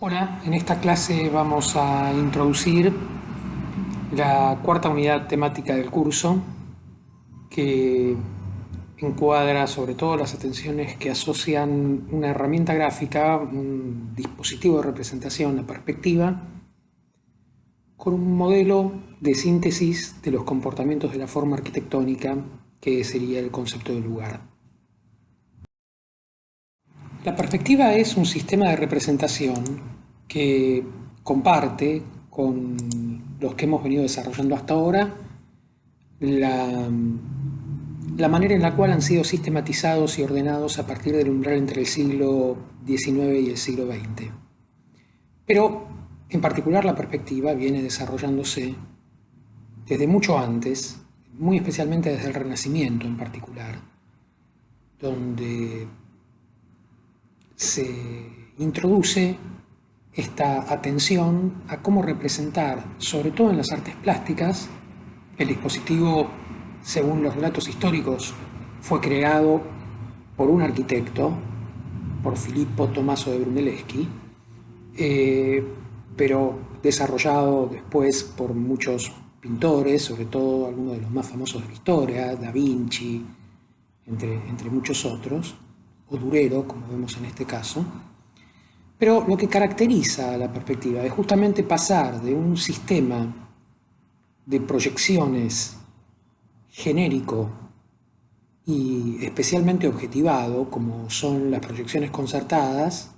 Hola, en esta clase vamos a introducir la cuarta unidad temática del curso, que encuadra sobre todo las atenciones que asocian una herramienta gráfica, un dispositivo de representación, la perspectiva, con un modelo de síntesis de los comportamientos de la forma arquitectónica, que sería el concepto del lugar. La perspectiva es un sistema de representación que comparte con los que hemos venido desarrollando hasta ahora la, la manera en la cual han sido sistematizados y ordenados a partir del umbral entre el siglo XIX y el siglo XX. Pero, en particular, la perspectiva viene desarrollándose desde mucho antes, muy especialmente desde el Renacimiento en particular, donde se introduce esta atención a cómo representar, sobre todo en las artes plásticas. El dispositivo, según los relatos históricos, fue creado por un arquitecto, por Filippo Tommaso de Brunelleschi, pero desarrollado después por muchos pintores, sobre todo algunos de los más famosos de la historia, Da Vinci, entre muchos otros, o Durero, como vemos en este caso. Pero lo que caracteriza a la perspectiva es justamente pasar de un sistema de proyecciones genérico y especialmente objetivado, como son las proyecciones concertadas,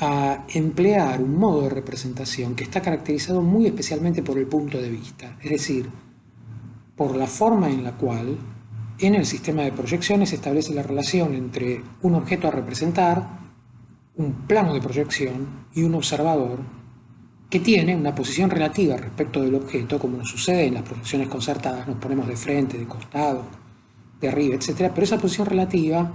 a emplear un modo de representación que está caracterizado muy especialmente por el punto de vista, es decir, por la forma en la cual en el sistema de proyecciones se establece la relación entre un objeto a representar, un plano de proyección y un observador que tiene una posición relativa respecto del objeto, como nos sucede en las proyecciones concertadas, nos ponemos de frente, de costado, de arriba, etc. Pero esa posición relativa,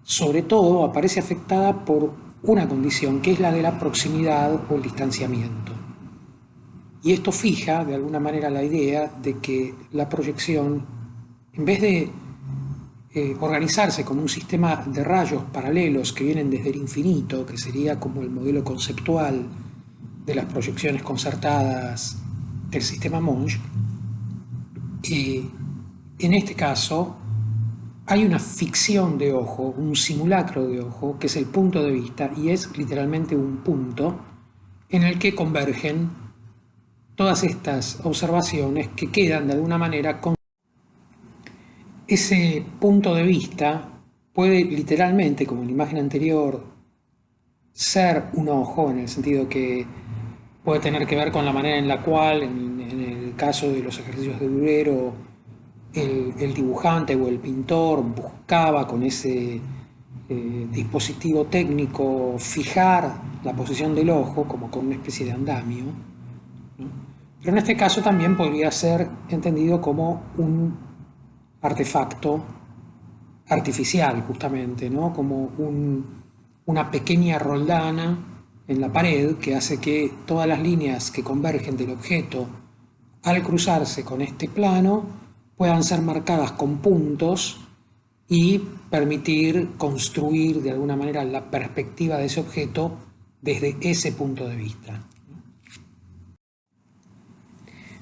sobre todo, aparece afectada por una condición, que es la de la proximidad o el distanciamiento. Y esto fija, de alguna manera, la idea de que la proyección, en vez de organizarse como un sistema de rayos paralelos que vienen desde el infinito, que sería como el modelo conceptual de las proyecciones concertadas del sistema Monge, en este caso hay una ficción de ojo, un simulacro de ojo, que es el punto de vista, y es literalmente un punto en el que convergen todas estas observaciones que quedan de alguna manera con ese punto de vista. Puede literalmente, como en la imagen anterior, ser un ojo, en el sentido que puede tener que ver con la manera en la cual, en el caso de los ejercicios de Durero, el dibujante o el pintor buscaba con ese dispositivo técnico fijar la posición del ojo, como con una especie de andamio, ¿no? Pero en este caso también podría ser entendido como un artefacto artificial, justamente, ¿no? Como una pequeña roldana en la pared que hace que todas las líneas que convergen del objeto al cruzarse con este plano puedan ser marcadas con puntos y permitir construir de alguna manera la perspectiva de ese objeto desde ese punto de vista.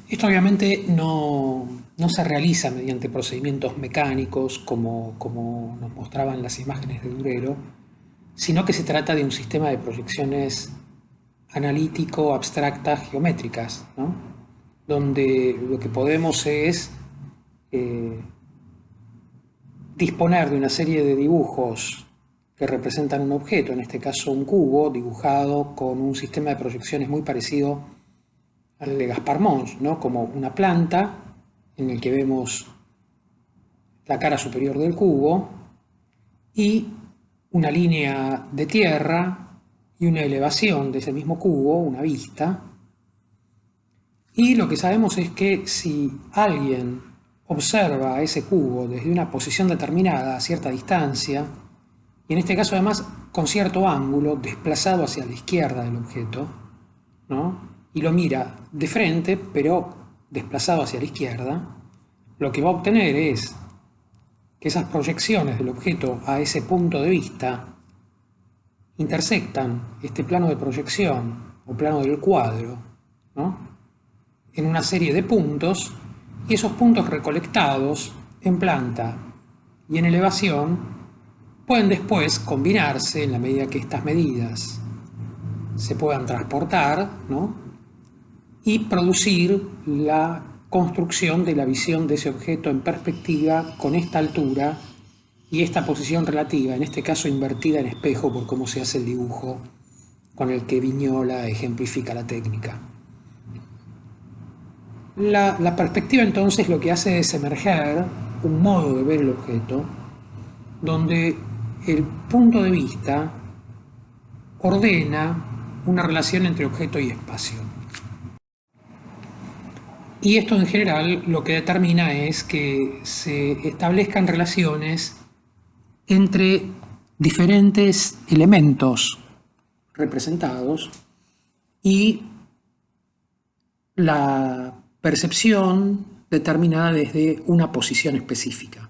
Esto obviamente no se realiza mediante procedimientos mecánicos como nos mostraban las imágenes de Durero, sino que se trata de un sistema de proyecciones analítico, abstractas, geométricas, ¿no? Donde lo que podemos es disponer de una serie de dibujos que representan un objeto, en este caso un cubo, dibujado con un sistema de proyecciones muy parecido al de Gaspar Monge, ¿no? Como una planta en el que vemos la cara superior del cubo y una línea de tierra y una elevación de ese mismo cubo, una vista. Y lo que sabemos es que si alguien observa ese cubo desde una posición determinada a cierta distancia, y en este caso además con cierto ángulo desplazado hacia la izquierda del objeto, ¿no? Y lo mira de frente, pero desplazado hacia la izquierda, lo que va a obtener es que esas proyecciones del objeto a ese punto de vista intersectan este plano de proyección o plano del cuadro, ¿no?, en una serie de puntos, y esos puntos recolectados en planta y en elevación pueden después combinarse en la medida que estas medidas se puedan transportar, ¿no?, y producir la construcción de la visión de ese objeto en perspectiva con esta altura y esta posición relativa, en este caso invertida en espejo por cómo se hace el dibujo con el que Vignola ejemplifica la técnica. La perspectiva entonces lo que hace es emerger un modo de ver el objeto donde el punto de vista ordena una relación entre objeto y espacio. Y esto en general lo que determina es que se establezcan relaciones entre diferentes elementos representados y la percepción determinada desde una posición específica,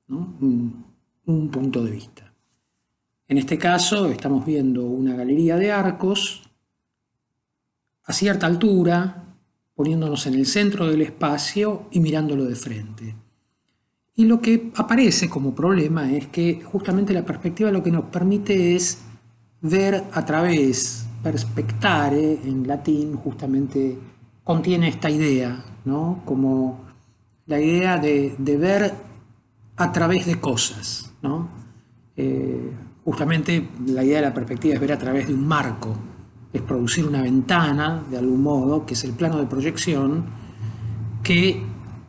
¿no?, un punto de vista. En este caso estamos viendo una galería de arcos a cierta altura, poniéndonos en el centro del espacio y mirándolo de frente. Y lo que aparece como problema es que justamente la perspectiva lo que nos permite es ver a través, perspectare en latín justamente contiene esta idea, ¿no?, como la idea de ver a través de cosas, ¿no? Justamente la idea de la perspectiva es ver a través de un marco, es producir una ventana, de algún modo, que es el plano de proyección que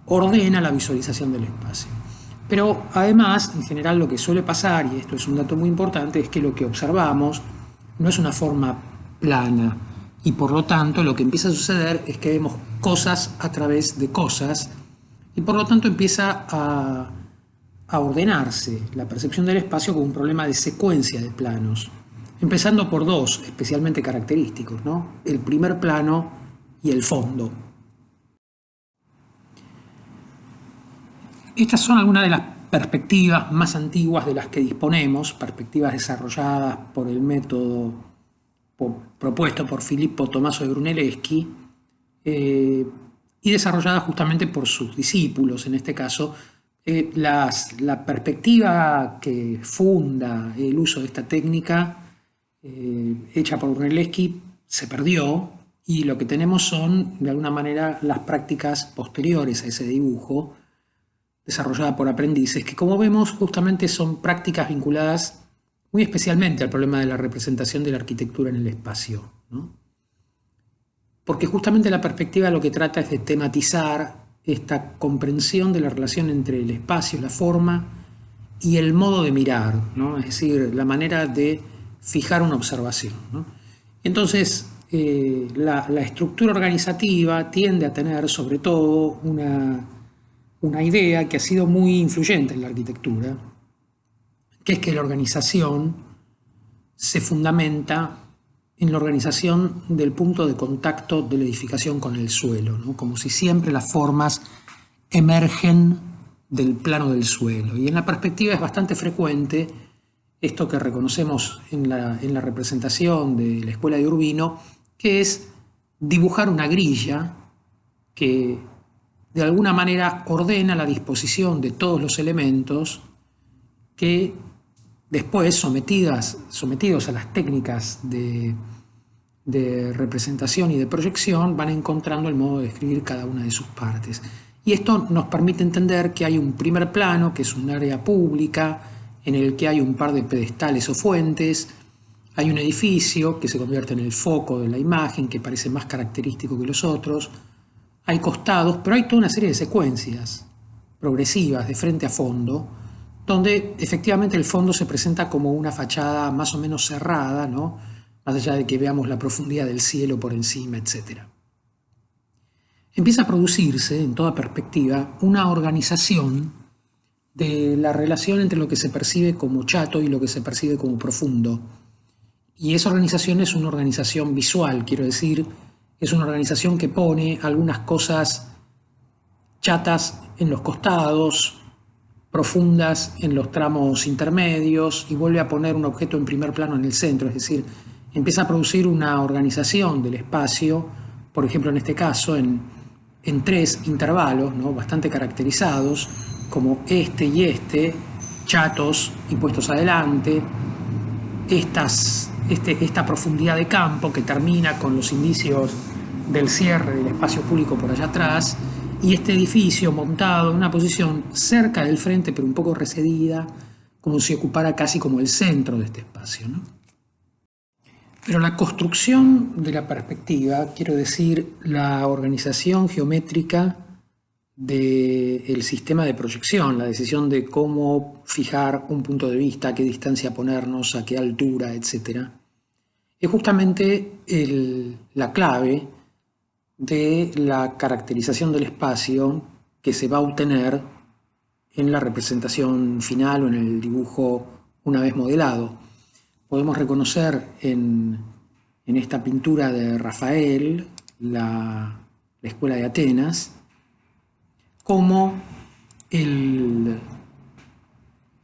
ordena la visualización del espacio. Pero además, en general, lo que suele pasar, y esto es un dato muy importante, es que lo que observamos no es una forma plana, y por lo tanto lo que empieza a suceder es que vemos cosas a través de cosas, y por lo tanto empieza a ordenarse la percepción del espacio como un problema de secuencia de planos, empezando por dos especialmente característicos, ¿no?, el primer plano y el fondo. Estas son algunas de las perspectivas más antiguas de las que disponemos, perspectivas desarrolladas por el método propuesto por Filippo Tommaso de Brunelleschi y desarrolladas justamente por sus discípulos. En este caso, la perspectiva que funda el uso de esta técnica hecha por Brunelleschi se perdió, y lo que tenemos son, de alguna manera, las prácticas posteriores a ese dibujo, desarrollada por aprendices, que como vemos justamente son prácticas vinculadas muy especialmente al problema de la representación de la arquitectura en el espacio, ¿no?, porque justamente la perspectiva lo que trata es de tematizar esta comprensión de la relación entre el espacio, la forma y el modo de mirar, ¿no?, es decir, la manera de fijar una observación, ¿no? Entonces, la estructura organizativa tiende a tener sobre todo una idea que ha sido muy influyente en la arquitectura, que es que la organización se fundamenta en la organización del punto de contacto de la edificación con el suelo, ¿no?, como si siempre las formas emergen del plano del suelo. Y en la perspectiva es bastante frecuente esto que reconocemos en la representación de la escuela de Urbino, que es dibujar una grilla que de alguna manera ordena la disposición de todos los elementos que después, sometidos a las técnicas de representación y de proyección, van encontrando el modo de describir cada una de sus partes. Y esto nos permite entender que hay un primer plano, que es un área pública, en el que hay un par de pedestales o fuentes, hay un edificio que se convierte en el foco de la imagen, que parece más característico que los otros, hay costados, pero hay toda una serie de secuencias progresivas de frente a fondo, donde efectivamente el fondo se presenta como una fachada más o menos cerrada, ¿no?, más allá de que veamos la profundidad del cielo por encima, etc. Empieza a producirse, en toda perspectiva, una organización de la relación entre lo que se percibe como chato y lo que se percibe como profundo. Y esa organización es una organización visual, quiero decir, es una organización que pone algunas cosas chatas en los costados, profundas en los tramos intermedios y vuelve a poner un objeto en primer plano en el centro, es decir, empieza a producir una organización del espacio, por ejemplo en este caso en tres intervalos, ¿no?, bastante caracterizados, como este y este, chatos y puestos adelante, esta profundidad de campo que termina con los indicios del cierre del espacio público por allá atrás, y este edificio montado en una posición cerca del frente pero un poco recedida, como si ocupara casi como el centro de este espacio, ¿no? Pero la construcción de la perspectiva, quiero decir, la organización geométrica del sistema de proyección, la decisión de cómo fijar un punto de vista, a qué distancia ponernos, a qué altura, etc., es justamente la clave de la caracterización del espacio que se va a obtener en la representación final o en el dibujo una vez modelado. Podemos reconocer en esta pintura de Rafael, la Escuela de Atenas, como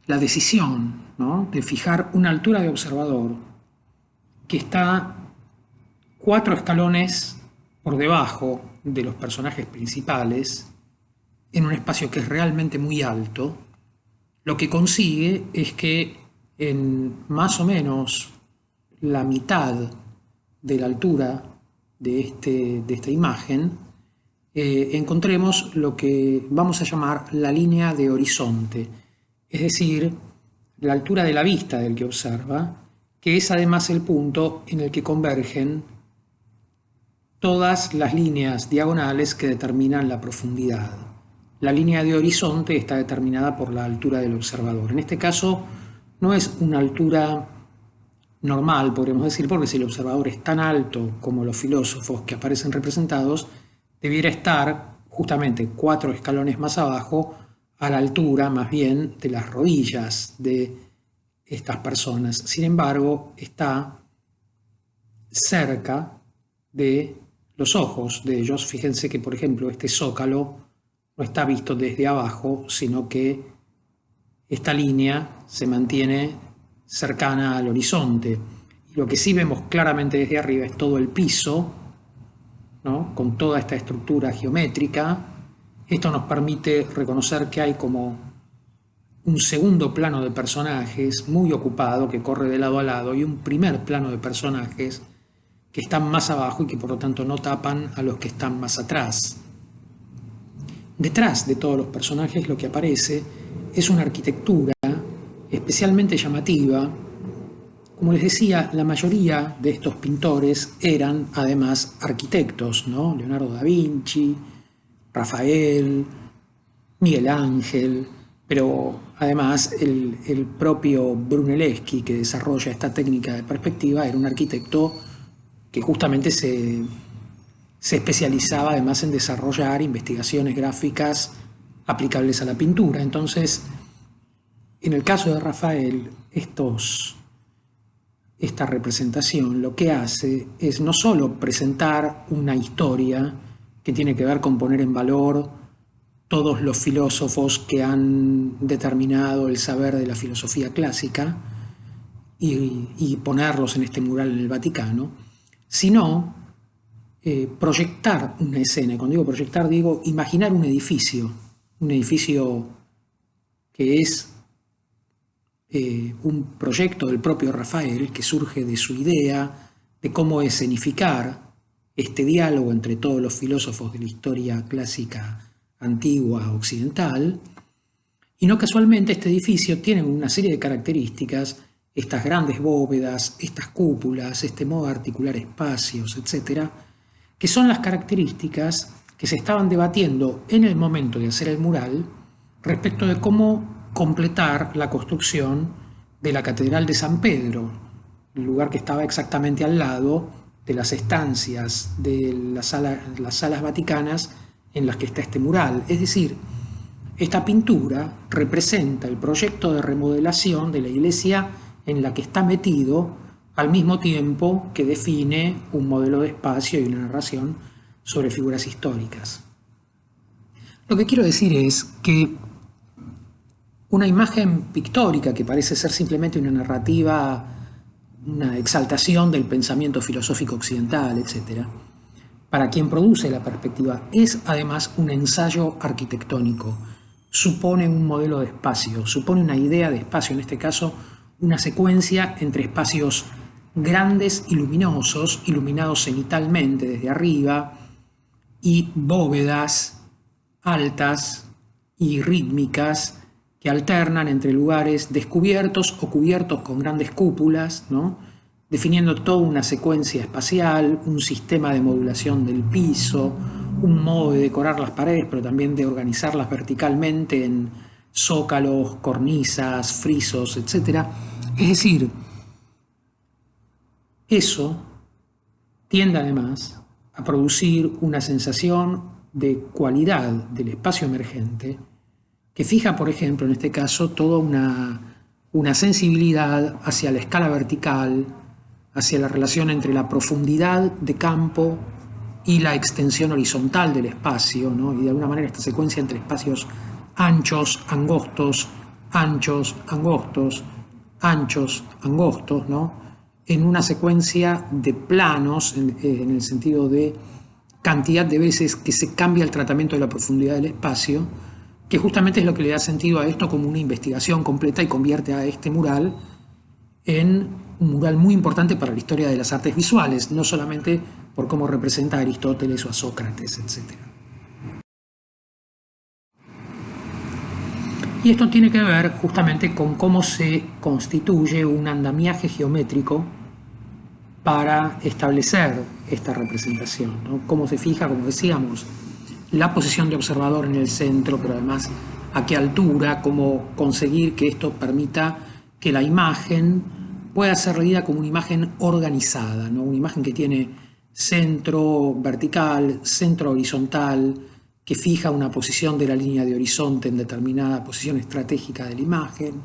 la decisión, ¿no?, de fijar una altura de observador que está 4 escalones por debajo de los personajes principales, en un espacio que es realmente muy alto, lo que consigue es que en más o menos la mitad de la altura de esta imagen encontremos lo que vamos a llamar la línea de horizonte, es decir, la altura de la vista del que observa, que es además el punto en el que convergen todas las líneas diagonales que determinan la profundidad. La línea de horizonte está determinada por la altura del observador. En este caso no es una altura normal, podríamos decir, porque si el observador es tan alto como los filósofos que aparecen representados, debiera estar justamente 4 escalones más abajo, a la altura más bien de las rodillas de estas personas. Sin embargo, está cerca de los ojos de ellos. Fíjense que, por ejemplo, este zócalo no está visto desde abajo, sino que esta línea se mantiene cercana al horizonte. Y lo que sí vemos claramente desde arriba es todo el piso, ¿no?, con toda esta estructura geométrica. Esto nos permite reconocer que hay como un segundo plano de personajes muy ocupado que corre de lado a lado y un primer plano de personajes que están más abajo y que por lo tanto no tapan a los que están más atrás. Detrás de todos los personajes lo que aparece es una arquitectura especialmente llamativa. Como les decía, la mayoría de estos pintores eran además arquitectos, ¿no? Leonardo da Vinci, Rafael, Miguel Ángel, pero además el propio Brunelleschi, que desarrolla esta técnica de perspectiva, era un arquitecto que justamente se especializaba además en desarrollar investigaciones gráficas aplicables a la pintura. Entonces, en el caso de Rafael, esta representación lo que hace es no solo presentar una historia que tiene que ver con poner en valor todos los filósofos que han determinado el saber de la filosofía clásica y ponerlos en este mural en el Vaticano, sino proyectar una escena. Y cuando digo proyectar, digo imaginar un edificio que es un proyecto del propio Rafael, que surge de su idea de cómo escenificar este diálogo entre todos los filósofos de la historia clásica antigua occidental. Y no casualmente este edificio tiene una serie de características, estas grandes bóvedas, estas cúpulas, este modo de articular espacios, etcétera, que son las características que se estaban debatiendo en el momento de hacer el mural respecto de cómo completar la construcción de la Catedral de San Pedro, el lugar que estaba exactamente al lado de las estancias de las salas vaticanas en las que está este mural. Es decir, esta pintura representa el proyecto de remodelación de la iglesia en la que está metido, al mismo tiempo que define un modelo de espacio y una narración sobre figuras históricas. Lo que quiero decir es que una imagen pictórica que parece ser simplemente una narrativa, una exaltación del pensamiento filosófico occidental, etc., para quien produce la perspectiva, es además un ensayo arquitectónico. Supone un modelo de espacio, supone una idea de espacio, en este caso una secuencia entre espacios grandes y luminosos, iluminados cenitalmente desde arriba, y bóvedas altas y rítmicas que alternan entre lugares descubiertos o cubiertos con grandes cúpulas, ¿no?, definiendo toda una secuencia espacial, un sistema de modulación del piso, un modo de decorar las paredes, pero también de organizarlas verticalmente en zócalos, cornisas, frisos, etc. Es decir, eso tiende además a producir una sensación de cualidad del espacio emergente que fija, por ejemplo, en este caso, toda una sensibilidad hacia la escala vertical, hacia la relación entre la profundidad de campo y la extensión horizontal del espacio, ¿no? Y de alguna manera esta secuencia entre espacios anchos, angostos, anchos, angostos, anchos, angostos, ¿no?, en una secuencia de planos, en el sentido de cantidad de veces que se cambia el tratamiento de la profundidad del espacio, que justamente es lo que le da sentido a esto como una investigación completa y convierte a este mural en un mural muy importante para la historia de las artes visuales, no solamente por cómo representa a Aristóteles o a Sócrates, etc. Y esto tiene que ver justamente con cómo se constituye un andamiaje geométrico para establecer esta representación, ¿no? Cómo se fija, como decíamos, la posición de observador en el centro, pero además a qué altura, cómo conseguir que esto permita que la imagen pueda ser leída como una imagen organizada, ¿no? Una imagen que tiene centro vertical, centro horizontal, que fija una posición de la línea de horizonte en determinada posición estratégica de la imagen,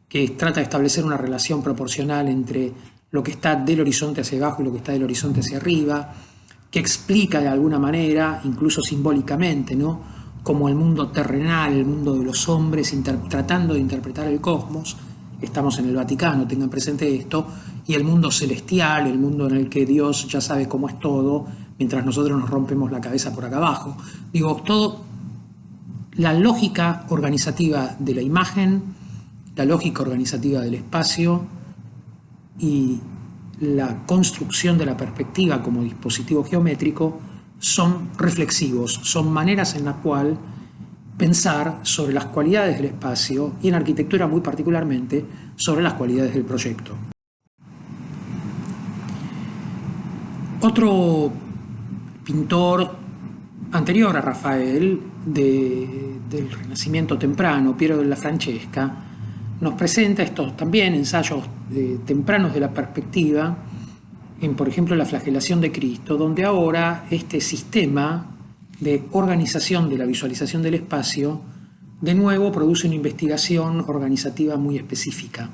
que trata de establecer una relación proporcional entre lo que está del horizonte hacia abajo y lo que está del horizonte hacia arriba, que explica de alguna manera, incluso simbólicamente, ¿no?, como el mundo terrenal, el mundo de los hombres, tratando de interpretar el cosmos, estamos en el Vaticano, tengan presente esto, y el mundo celestial, el mundo en el que Dios ya sabe cómo es todo, mientras nosotros nos rompemos la cabeza por acá abajo. Digo, todo, la lógica organizativa de la imagen, la lógica organizativa del espacio y la construcción de la perspectiva como dispositivo geométrico son reflexivos, son maneras en las cuales pensar sobre las cualidades del espacio y en arquitectura muy particularmente sobre las cualidades del proyecto. Otro pintor anterior a Rafael del Renacimiento temprano, Piero della Francesca, nos presenta estos también ensayos tempranos de la perspectiva en, por ejemplo, la flagelación de Cristo, donde ahora este sistema de organización de la visualización del espacio de nuevo produce una investigación organizativa muy específica.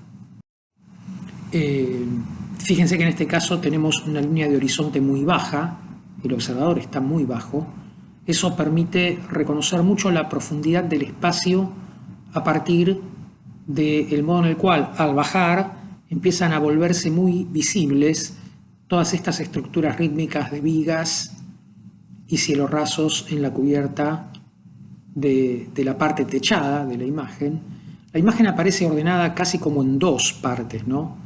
Fíjense que en este caso tenemos una línea de horizonte muy baja, el observador está muy bajo, eso permite reconocer mucho la profundidad del espacio a partir del modo en el cual al bajar empiezan a volverse muy visibles todas estas estructuras rítmicas de vigas y cielos rasos en la cubierta de la parte techada de la imagen. La imagen aparece ordenada casi como en dos partes, ¿no?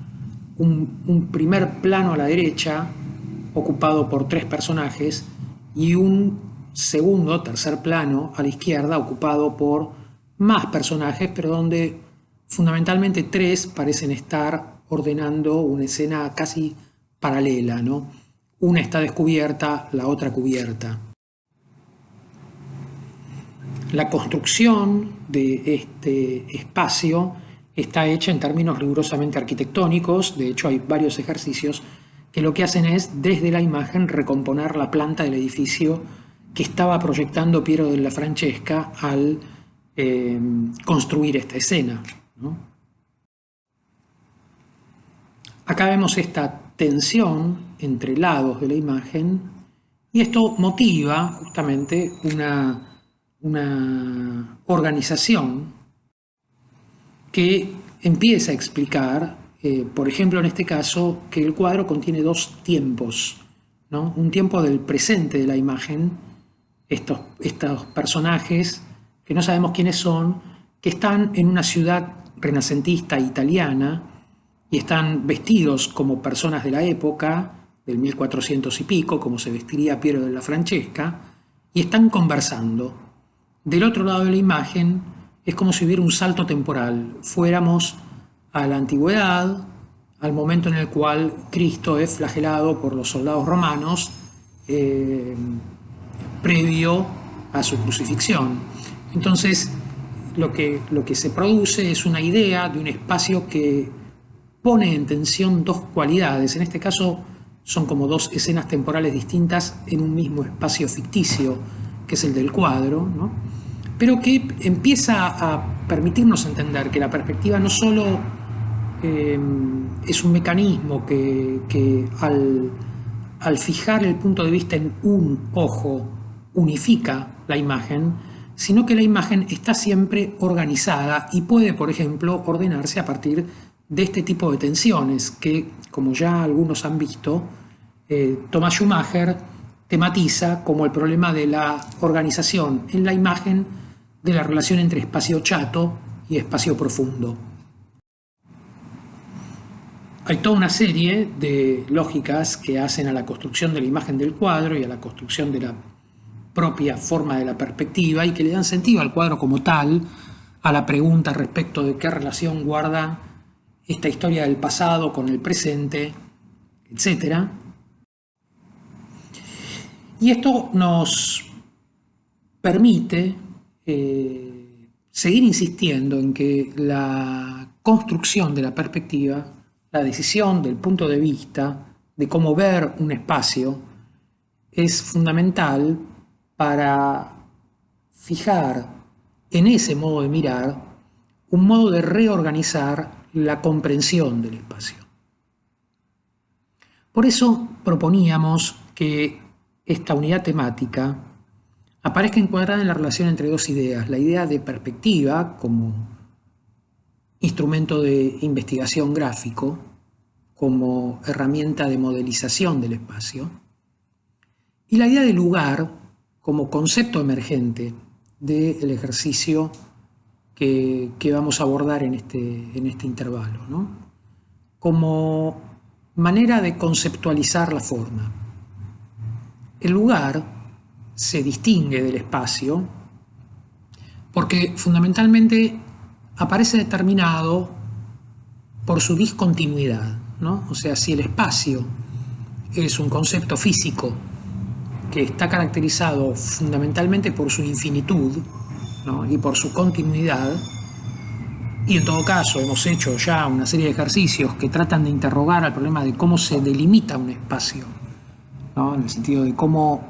Un primer plano a la derecha ocupado por tres personajes y un segundo, tercer plano a la izquierda ocupado por más personajes, pero donde fundamentalmente tres parecen estar ordenando una escena casi paralela, ¿no? Una está descubierta, la otra cubierta. La construcción de este espacio está hecha en términos rigurosamente arquitectónicos, de hecho hay varios ejercicios que lo que hacen es, desde la imagen, recomponer la planta del edificio que estaba proyectando Piero della Francesca al construir esta escena, ¿no? Acá vemos esta tensión entre lados de la imagen y esto motiva justamente una organización que empieza a explicar, por ejemplo, en este caso, que el cuadro contiene dos tiempos, ¿no? Un tiempo del presente de la imagen, estos personajes que no sabemos quiénes son, que están en una ciudad renacentista italiana y están vestidos como personas de la época, del 1400 y pico, como se vestiría Piero della Francesca, y están conversando. Del otro lado de la imagen es como si hubiera un salto temporal, fuéramos a la antigüedad, al momento en el cual Cristo es flagelado por los soldados romanos, previo a su crucifixión. Entonces, lo que se produce es una idea de un espacio que pone en tensión dos cualidades. En este caso son como dos escenas temporales distintas en un mismo espacio ficticio, que es el del cuadro, ¿no? Pero que empieza a permitirnos entender que la perspectiva no solo es un mecanismo que al fijar el punto de vista en un ojo unifica la imagen, sino que la imagen está siempre organizada y puede, por ejemplo, ordenarse a partir de este tipo de tensiones que, como ya algunos han visto, Thomas Schumacher tematiza como el problema de la organización en la imagen de la relación entre espacio chato y espacio profundo. Hay toda una serie de lógicas que hacen a la construcción de la imagen del cuadro y a la construcción de la propia forma de la perspectiva y que le dan sentido al cuadro como tal, a la pregunta respecto de qué relación guarda esta historia del pasado con el presente, etc. Y esto nos permite seguir insistiendo en que la construcción de la perspectiva, la decisión del punto de vista, de cómo ver un espacio, es fundamental para fijar en ese modo de mirar un modo de reorganizar la comprensión del espacio. Por eso proponíamos que esta unidad temática aparezca encuadrada en la relación entre dos ideas, la idea de perspectiva como instrumento de investigación gráfico, como herramienta de modelización del espacio, y la idea de lugar como concepto emergente del ejercicio que vamos a abordar en este intervalo, ¿no? Como manera de conceptualizar la forma. El lugar se distingue del espacio porque fundamentalmente aparece determinado por su discontinuidad, ¿no? O sea, si el espacio es un concepto físico que está caracterizado fundamentalmente por su infinitud, ¿no? Y por su continuidad, y en todo caso hemos hecho ya una serie de ejercicios que tratan de interrogar al problema de cómo se delimita un espacio, ¿no? En el sentido de cómo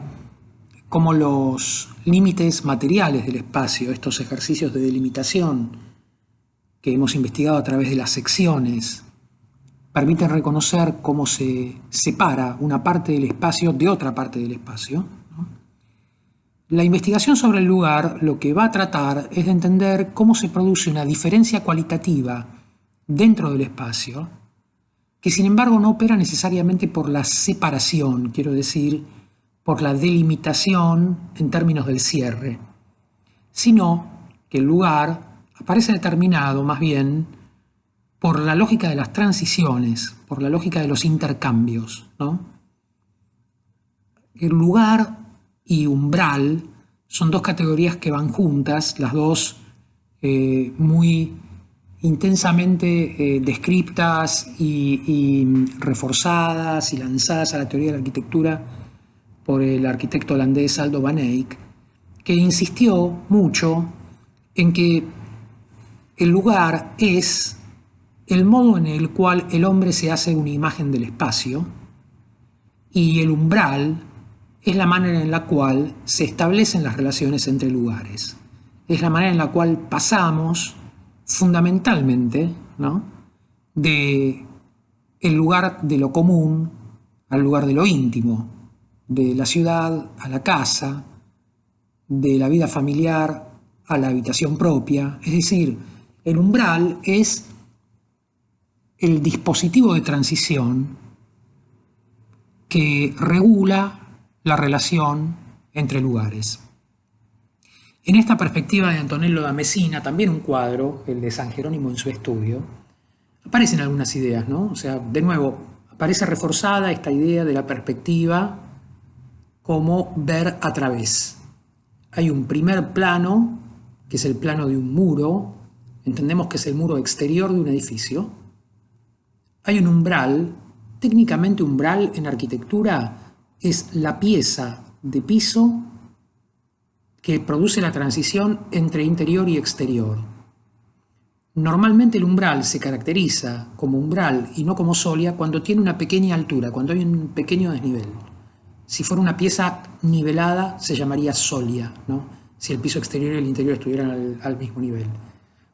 los límites materiales del espacio, estos ejercicios de delimitación que hemos investigado a través de las secciones, permiten reconocer cómo se separa una parte del espacio de otra parte del espacio, ¿no? La investigación sobre el lugar lo que va a tratar es de entender cómo se produce una diferencia cualitativa dentro del espacio, que sin embargo no opera necesariamente por la separación, quiero decir, por la delimitación en términos del cierre, sino que el lugar aparece determinado más bien por la lógica de las transiciones, por la lógica de los intercambios, ¿no? El lugar y umbral son dos categorías que van juntas, las dos muy intensamente descriptas y reforzadas y lanzadas a la teoría de la arquitectura por el arquitecto holandés Aldo van Eyck, que insistió mucho en que el lugar es el modo en el cual el hombre se hace una imagen del espacio y el umbral es la manera en la cual se establecen las relaciones entre lugares. Es la manera en la cual pasamos fundamentalmente, ¿no?, de el lugar de lo común al lugar de lo íntimo, de la ciudad a la casa, de la vida familiar a la habitación propia. Es decir, El umbral es el dispositivo de transición que regula la relación entre lugares. En esta perspectiva de Antonello da Messina, también un cuadro, el de San Jerónimo en su estudio, aparecen algunas ideas, ¿no? O sea, de nuevo, aparece reforzada esta idea de la perspectiva como ver a través. Hay un primer plano, que es el plano de un muro, entendemos que es el muro exterior de un edificio. Hay un umbral, técnicamente umbral en arquitectura es la pieza de piso que produce la transición entre interior y exterior. Normalmente el umbral se caracteriza como umbral y no como solia cuando tiene una pequeña altura, cuando hay un pequeño desnivel. Si fuera una pieza nivelada se llamaría solia, ¿no? Si el piso exterior y el interior estuvieran al mismo nivel.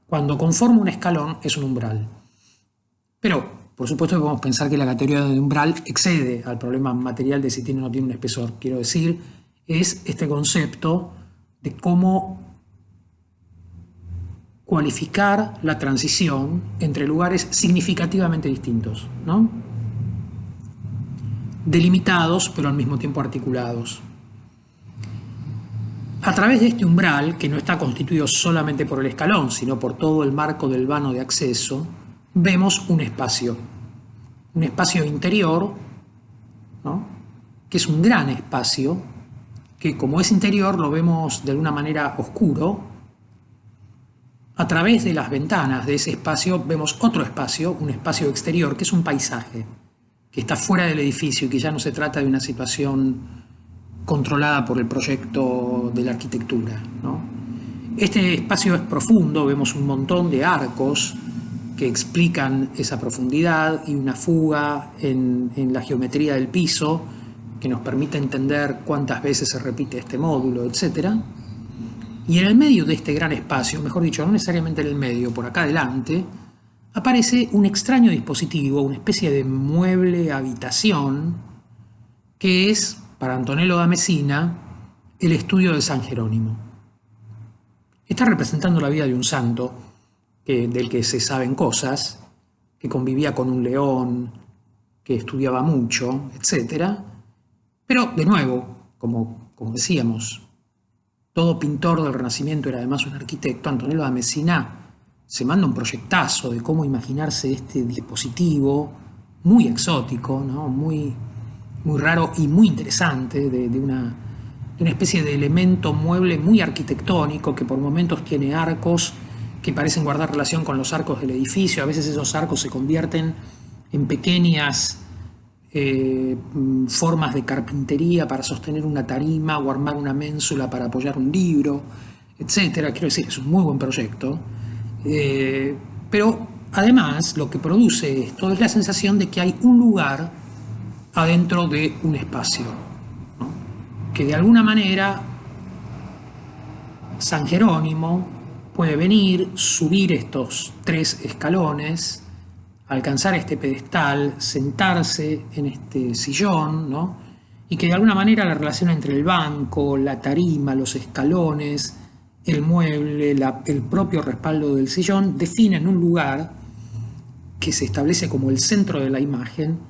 Cuando conforma un escalón es un umbral. Pero, por supuesto que podemos pensar que la categoría de umbral excede al problema material de si tiene o no tiene un espesor. Quiero decir, es este concepto de cómo cualificar la transición entre lugares significativamente distintos, ¿no? Delimitados, pero al mismo tiempo articulados. A través de este umbral, que no está constituido solamente por el escalón, sino por todo el marco del vano de acceso, vemos un espacio interior, ¿no? Que es un gran espacio, que como es interior lo vemos de alguna manera oscuro. A través de las ventanas de ese espacio vemos otro espacio, un espacio exterior, que es un paisaje, que está fuera del edificio y que ya no se trata de una situación controlada por el proyecto de la arquitectura, ¿no? Este espacio es profundo, vemos un montón de arcos que explican esa profundidad y una fuga en la geometría del piso que nos permite entender cuántas veces se repite este módulo, etc. Y en el medio de este gran espacio, mejor dicho, no necesariamente en el medio, por acá adelante, aparece un extraño dispositivo, una especie de mueble habitación, que es, para Antonello da Messina, el estudio de San Jerónimo. Está representando la vida de un santo, del que se saben cosas, que convivía con un león, que estudiaba mucho, etc. Pero, de nuevo, como decíamos, todo pintor del Renacimiento era además un arquitecto. Antonello da Messina se manda un proyectazo de cómo imaginarse este dispositivo muy exótico, ¿no? muy raro y muy interesante, de una especie de elemento mueble muy arquitectónico que por momentos tiene arcos que parecen guardar relación con los arcos del edificio. A veces esos arcos se convierten en pequeñas formas de carpintería para sostener una tarima o armar una ménsula para apoyar un libro, etcétera. Quiero decir, es un muy buen proyecto. Pero además lo que produce esto es la sensación de que hay un lugar adentro de un espacio, ¿no? Que de alguna manera San Jerónimo puede venir, subir estos 3 escalones, alcanzar este pedestal, sentarse en este sillón, ¿no? Y que de alguna manera la relación entre el banco, la tarima, los escalones, el mueble, el propio respaldo del sillón definen un lugar que se establece como el centro de la imagen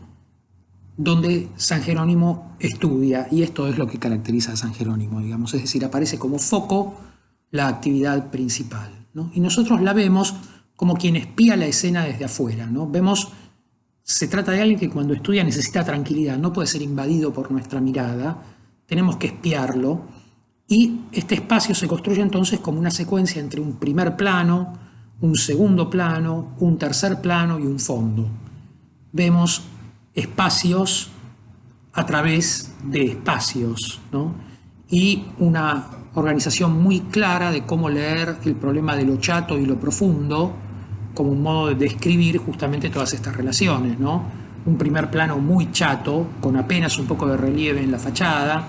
donde San Jerónimo estudia, y esto es lo que caracteriza a San Jerónimo, digamos, es decir, aparece como foco la actividad principal, ¿no? Y nosotros la vemos como quien espía la escena desde afuera, ¿no? Se trata de alguien que cuando estudia necesita tranquilidad, no puede ser invadido por nuestra mirada, tenemos que espiarlo, y este espacio se construye entonces como una secuencia entre un primer plano, un segundo plano, un tercer plano y un fondo. Vemos espacios a través de espacios, ¿no? Y una organización muy clara de cómo leer el problema de lo chato y lo profundo como un modo de describir justamente todas estas relaciones, ¿no? Un primer plano muy chato, con apenas un poco de relieve en la fachada,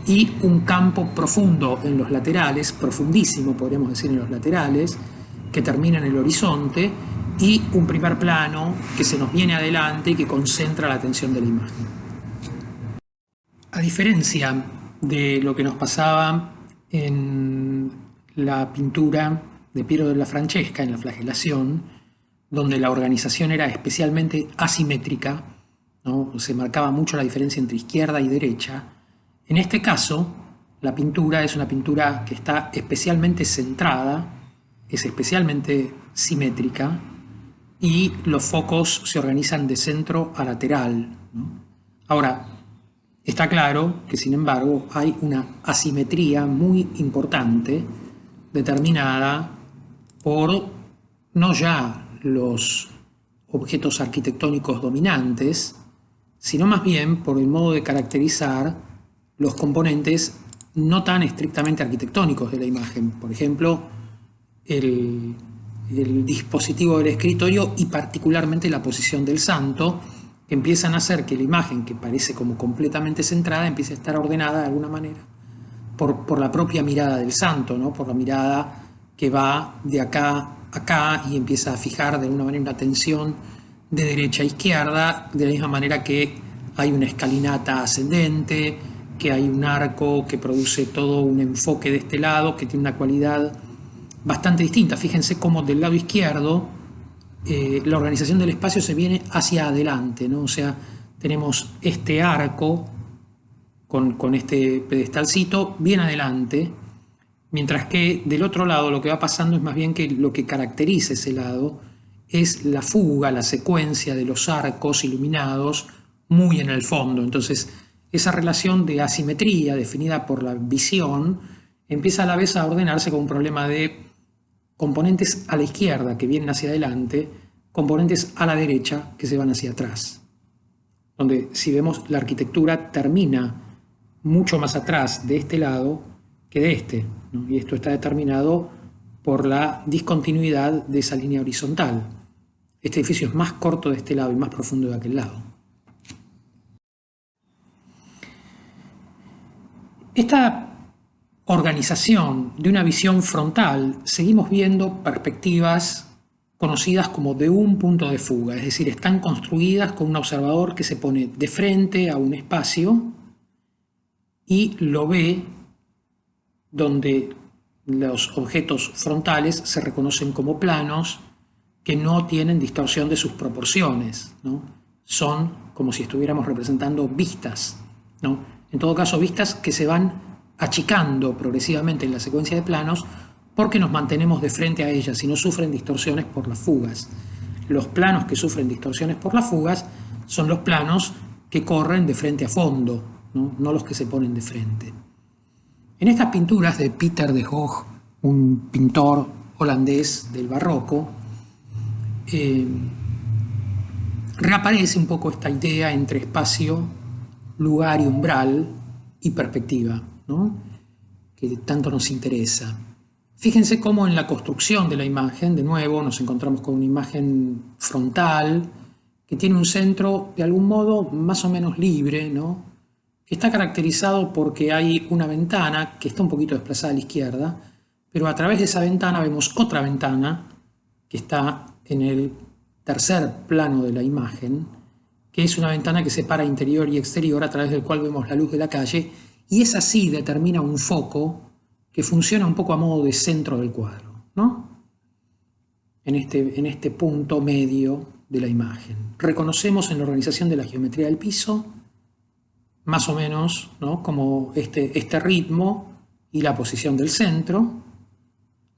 y un campo profundo en los laterales, profundísimo podríamos decir en los laterales, que termina en el horizonte, y un primer plano que se nos viene adelante y que concentra la atención de la imagen. A diferencia de lo que nos pasaba en la pintura de Piero della Francesca en la flagelación, donde la organización era especialmente asimétrica, ¿no? Se marcaba mucho la diferencia entre izquierda y derecha. En este caso, la pintura es una pintura que está especialmente centrada, es especialmente simétrica, y los focos se organizan de centro a lateral, ¿no? Ahora, está claro que, sin embargo, hay una asimetría muy importante determinada por no ya los objetos arquitectónicos dominantes, sino más bien por el modo de caracterizar los componentes no tan estrictamente arquitectónicos de la imagen. Por ejemplo, el dispositivo del escritorio y particularmente la posición del santo, que empiezan a hacer que la imagen, que parece como completamente centrada, empiece a estar ordenada de alguna manera por la propia mirada del santo, ¿no? Por la mirada que va de acá a acá y empieza a fijar de alguna manera una tensión de derecha a izquierda, de la misma manera que hay una escalinata ascendente, que hay un arco que produce todo un enfoque de este lado que tiene una cualidad bastante distinta. Fíjense cómo del lado izquierdo la organización del espacio se viene hacia adelante, ¿no? O sea, tenemos este arco con este pedestalcito bien adelante, mientras que del otro lado lo que va pasando es más bien que lo que caracteriza ese lado es la fuga, la secuencia de los arcos iluminados muy en el fondo. Entonces, esa relación de asimetría definida por la visión empieza a la vez a ordenarse con un problema de componentes a la izquierda que vienen hacia adelante, componentes a la derecha que se van hacia atrás. Donde, si vemos, la arquitectura termina mucho más atrás de este lado que de este, ¿no? Y esto está determinado por la discontinuidad de esa línea horizontal. Este edificio es más corto de este lado y más profundo de aquel lado. Esta organización de una visión frontal, seguimos viendo perspectivas conocidas como de un punto de fuga, es decir, están construidas con un observador que se pone de frente a un espacio y lo ve donde los objetos frontales se reconocen como planos que no tienen distorsión de sus proporciones, ¿no? Son como si estuviéramos representando vistas, ¿no? En todo caso, vistas que se van achicando progresivamente en la secuencia de planos porque nos mantenemos de frente a ellas y no sufren distorsiones por las fugas. Los planos que sufren distorsiones por las fugas son los planos que corren de frente a fondo, no los que se ponen de frente. En estas pinturas de Pieter de Hoogh, un pintor holandés del barroco, reaparece un poco esta idea entre espacio, lugar y umbral y perspectiva, ¿no? Que tanto nos interesa. Fíjense cómo en la construcción de la imagen, de nuevo, nos encontramos con una imagen frontal que tiene un centro de algún modo más o menos libre, ¿no? Que está caracterizado porque hay una ventana que está un poquito desplazada a la izquierda, pero a través de esa ventana vemos otra ventana que está en el tercer plano de la imagen, que es una ventana que separa interior y exterior, a través del cual vemos la luz de la calle, y esa sí determina un foco que funciona un poco a modo de centro del cuadro, ¿no? En este punto medio de la imagen. Reconocemos en la organización de la geometría del piso, más o menos, ¿no? Como este ritmo y la posición del centro.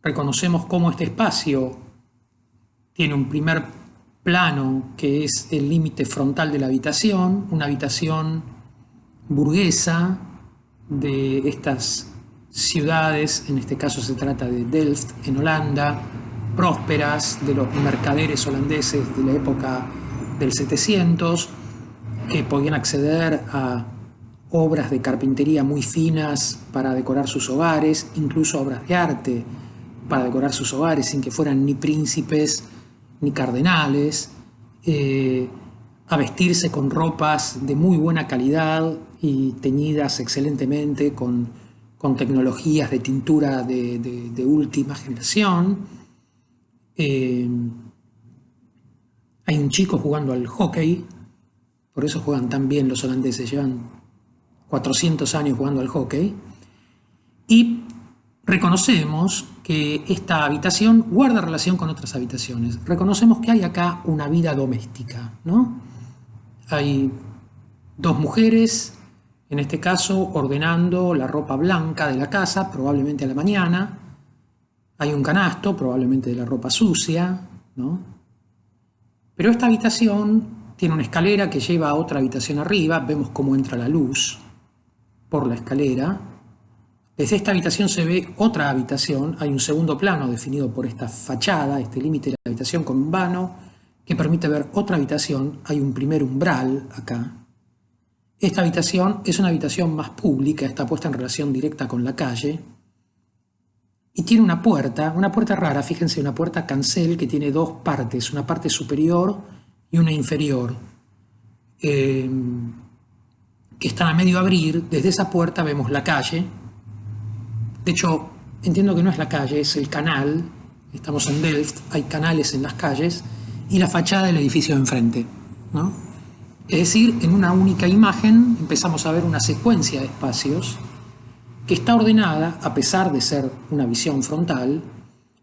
Reconocemos cómo este espacio tiene un primer plano que es el límite frontal de la habitación, una habitación burguesa de estas ciudades, en este caso se trata de Delft en Holanda, prósperas, de los mercaderes holandeses de la época del 700, que podían acceder a obras de carpintería muy finas para decorar sus hogares, incluso obras de arte para decorar sus hogares sin que fueran ni príncipes ni cardenales, a vestirse con ropas de muy buena calidad y teñidas excelentemente con tecnologías de tintura de última generación. Hay un chico jugando al hockey, por eso juegan tan bien los holandeses, llevan 400 años jugando al hockey. Y reconocemos que esta habitación guarda relación con otras habitaciones. Reconocemos que hay acá una vida doméstica, ¿no? Hay dos mujeres, en este caso, ordenando la ropa blanca de la casa, probablemente a la mañana. Hay un canasto, probablemente de la ropa sucia, ¿no? Pero esta habitación tiene una escalera que lleva a otra habitación arriba. Vemos cómo entra la luz por la escalera. Desde esta habitación se ve otra habitación. Hay un segundo plano definido por esta fachada, este límite de la habitación con un vano que permite ver otra habitación. Hay un primer umbral acá. Esta habitación es una habitación más pública, está puesta en relación directa con la calle. Y tiene una puerta rara, fíjense, una puerta cancel que tiene dos partes, una parte superior y una inferior, que están a medio abrir. Desde esa puerta vemos la calle. De hecho, entiendo que no es la calle, es el canal. Estamos en Delft, hay canales en las calles, y la fachada del edificio de enfrente, ¿no? Es decir, en una única imagen empezamos a ver una secuencia de espacios que está ordenada, a pesar de ser una visión frontal,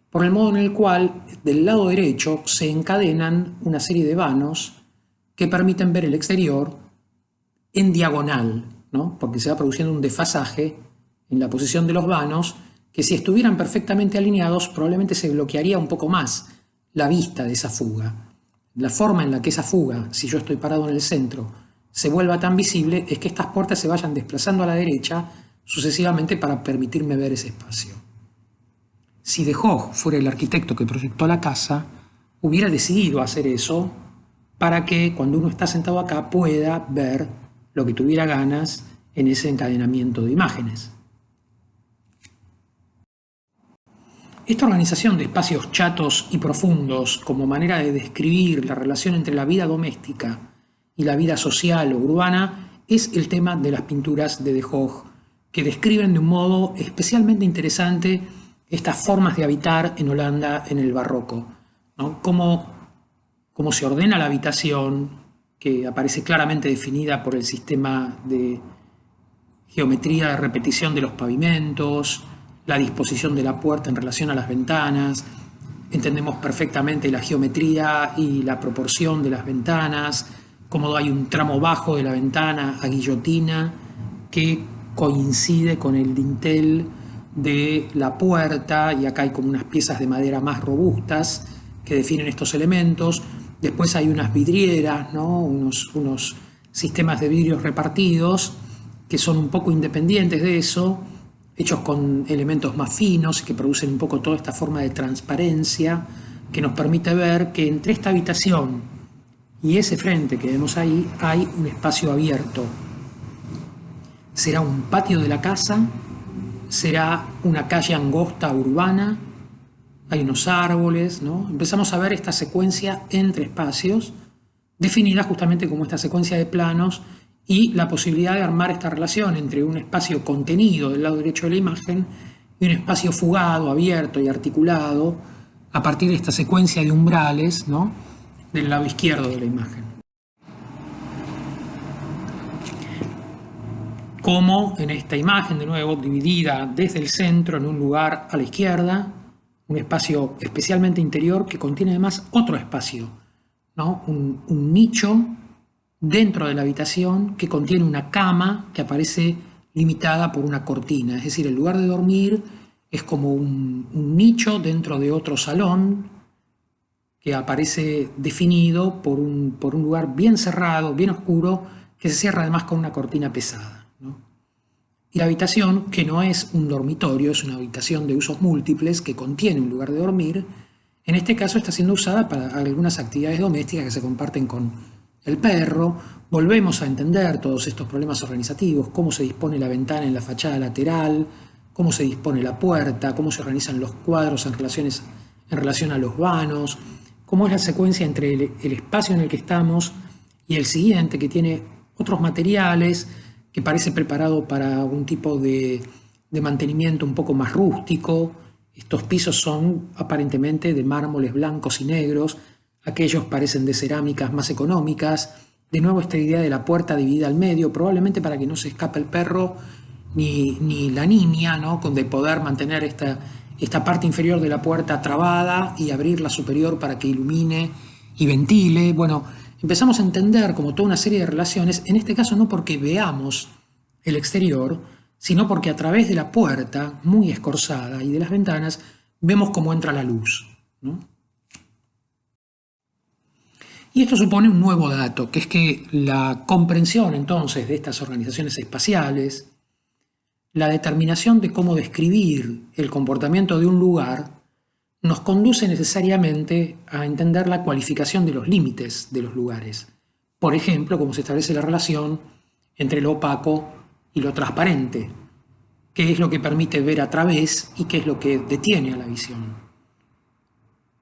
por el modo en el cual del lado derecho se encadenan una serie de vanos que permiten ver el exterior en diagonal, ¿no? Porque se va produciendo un desfasaje en la posición de los vanos que, si estuvieran perfectamente alineados, probablemente se bloquearía un poco más la vista de esa fuga. La forma en la que esa fuga, si yo estoy parado en el centro, se vuelva tan visible es que estas puertas se vayan desplazando a la derecha sucesivamente para permitirme ver ese espacio. Si de Hoogh fuera el arquitecto que proyectó la casa, hubiera decidido hacer eso para que cuando uno está sentado acá pueda ver lo que tuviera ganas en ese encadenamiento de imágenes. Esta organización de espacios chatos y profundos como manera de describir la relación entre la vida doméstica y la vida social o urbana es el tema de las pinturas de Hoogh, que describen de un modo especialmente interesante estas formas de habitar en Holanda en el barroco, ¿no? Cómo se ordena la habitación, que aparece claramente definida por el sistema de geometría de repetición de los pavimentos, la disposición de la puerta en relación a las ventanas. Entendemos perfectamente la geometría y la proporción de las ventanas, cómo hay un tramo bajo de la ventana a guillotina que coincide con el dintel de la puerta, y acá hay como unas piezas de madera más robustas que definen estos elementos. Después hay unas vidrieras, ¿no? unos sistemas de vidrios repartidos que son un poco independientes de eso, hechos con elementos más finos y que producen un poco toda esta forma de transparencia que nos permite ver que entre esta habitación y ese frente que vemos ahí hay un espacio abierto. ¿Será un patio de la casa? ¿Será una calle angosta urbana? Hay unos árboles, ¿no? Empezamos a ver esta secuencia entre espacios, definida justamente como esta secuencia de planos, y la posibilidad de armar esta relación entre un espacio contenido del lado derecho de la imagen y un espacio fugado, abierto y articulado a partir de esta secuencia de umbrales, ¿no?, del lado izquierdo de la imagen. Como en esta imagen, de nuevo, dividida desde el centro en un lugar a la izquierda, un espacio especialmente interior que contiene además otro espacio, ¿no? Un nicho dentro de la habitación que contiene una cama que aparece limitada por una cortina. Es decir, el lugar de dormir es como un nicho dentro de otro salón que aparece definido por un lugar bien cerrado, bien oscuro, que se cierra además con una cortina pesada, ¿no? Y la habitación, que no es un dormitorio, es una habitación de usos múltiples que contiene un lugar de dormir, en este caso está siendo usada para algunas actividades domésticas que se comparten con el perro. Volvemos a entender todos estos problemas organizativos, cómo se dispone la ventana en la fachada lateral, cómo se dispone la puerta, cómo se organizan los cuadros en relación a los vanos, cómo es la secuencia entre el espacio en el que estamos y el siguiente, que tiene otros materiales, que parece preparado para un tipo de mantenimiento un poco más rústico. Estos pisos son aparentemente de mármoles blancos y negros, aquellos parecen de cerámicas más económicas. De nuevo esta idea de la puerta dividida al medio, probablemente para que no se escape el perro ni la niña, ¿no? De poder mantener esta parte inferior de la puerta trabada y abrir la superior para que ilumine y ventile. Bueno, empezamos a entender como toda una serie de relaciones, en este caso no porque veamos el exterior, sino porque a través de la puerta, muy escorzada, y de las ventanas, vemos cómo entra la luz, ¿no? Y esto supone un nuevo dato, que es que la comprensión entonces de estas organizaciones espaciales, la determinación de cómo describir el comportamiento de un lugar, nos conduce necesariamente a entender la cualificación de los límites de los lugares. Por ejemplo, cómo se establece la relación entre lo opaco y lo transparente, qué es lo que permite ver a través y qué es lo que detiene a la visión.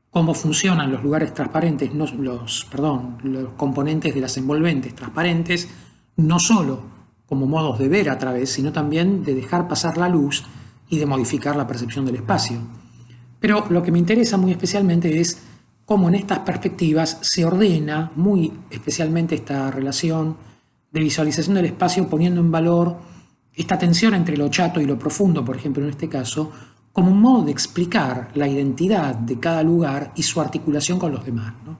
Cómo funcionan los lugares transparentes, los componentes de las envolventes transparentes, no solo como modos de ver a través, sino también de dejar pasar la luz y de modificar la percepción del espacio. Pero lo que me interesa muy especialmente es cómo en estas perspectivas se ordena muy especialmente esta relación de visualización del espacio, poniendo en valor esta tensión entre lo chato y lo profundo, por ejemplo, en este caso, como un modo de explicar la identidad de cada lugar y su articulación con los demás, ¿no?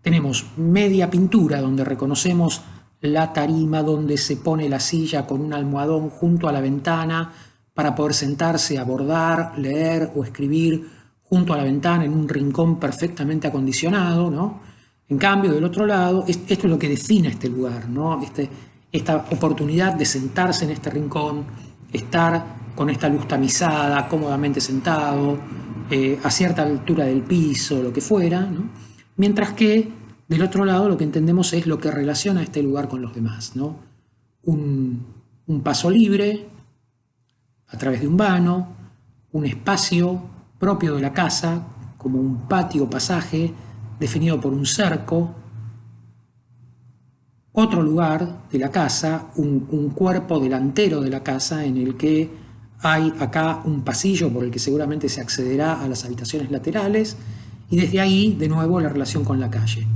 Tenemos media pintura donde reconocemos la tarima donde se pone la silla con un almohadón junto a la ventana para poder sentarse a bordar, leer o escribir junto a la ventana en un rincón perfectamente acondicionado, ¿no? En cambio, del otro lado, esto es lo que define este lugar, ¿no? Esta oportunidad de sentarse en este rincón, estar con esta luz tamizada, cómodamente sentado, a cierta altura del piso, lo que fuera, ¿no? Mientras que del otro lado lo que entendemos es lo que relaciona este lugar con los demás, ¿no? Un paso libre a través de un vano, un espacio propio de la casa, como un patio pasaje definido por un cerco, otro lugar de la casa, un cuerpo delantero de la casa en el que hay acá un pasillo por el que seguramente se accederá a las habitaciones laterales y desde ahí de nuevo la relación con la calle.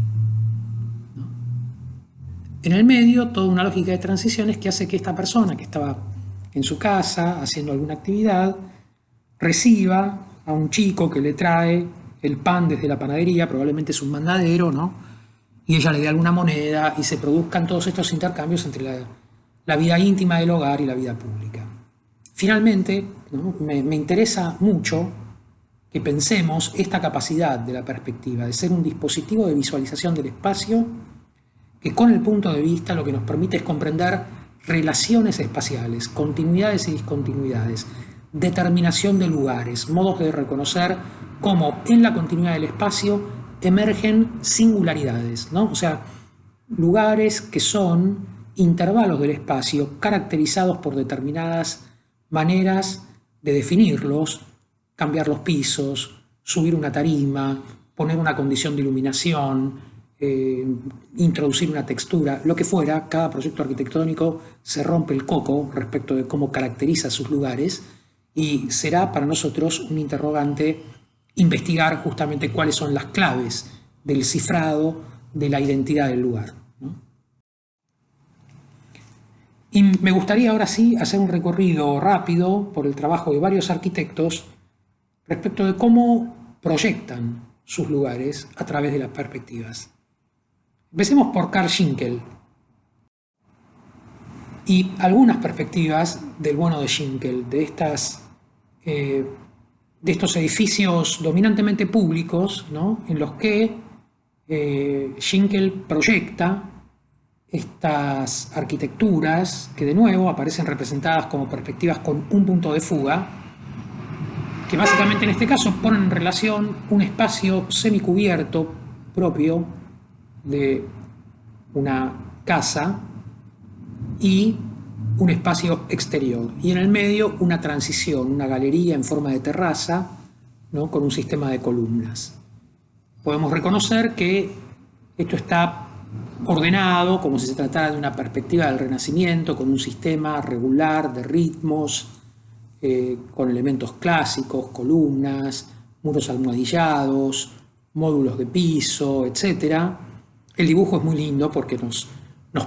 En el medio toda una lógica de transiciones que hace que esta persona que estaba en su casa haciendo alguna actividad reciba a un chico que le trae el pan desde la panadería, probablemente es un mandadero, ¿no? Y ella le dé alguna moneda y se produzcan todos estos intercambios entre la vida íntima del hogar y la vida pública. Finalmente, ¿no? me interesa mucho que pensemos esta capacidad de la perspectiva, de ser un dispositivo de visualización del espacio que con el punto de vista lo que nos permite es comprender relaciones espaciales, continuidades y discontinuidades, determinación de lugares, modos de reconocer cómo en la continuidad del espacio emergen singularidades, ¿no? O sea, lugares que son intervalos del espacio caracterizados por determinadas maneras de definirlos, cambiar los pisos, subir una tarima, poner una condición de iluminación, introducir una textura, lo que fuera. Cada proyecto arquitectónico se rompe el coco respecto de cómo caracteriza sus lugares y será para nosotros un interrogante investigar justamente cuáles son las claves del cifrado de la identidad del lugar, ¿no? Y me gustaría ahora sí hacer un recorrido rápido por el trabajo de varios arquitectos respecto de cómo proyectan sus lugares a través de las perspectivas. Empecemos por Carl Schinkel y algunas perspectivas del bueno de Schinkel, de estos edificios dominantemente públicos, ¿no? En los que Schinkel proyecta estas arquitecturas que de nuevo aparecen representadas como perspectivas con un punto de fuga, que básicamente en este caso ponen en relación un espacio semicubierto propio de una casa y un espacio exterior, y en el medio una transición, una galería en forma de terraza, ¿no? Con un sistema de columnas. Podemos reconocer que esto está ordenado como si se tratara de una perspectiva del Renacimiento, con un sistema regular de ritmos, con elementos clásicos, columnas, muros almohadillados, módulos de piso, etc. El dibujo es muy lindo porque nos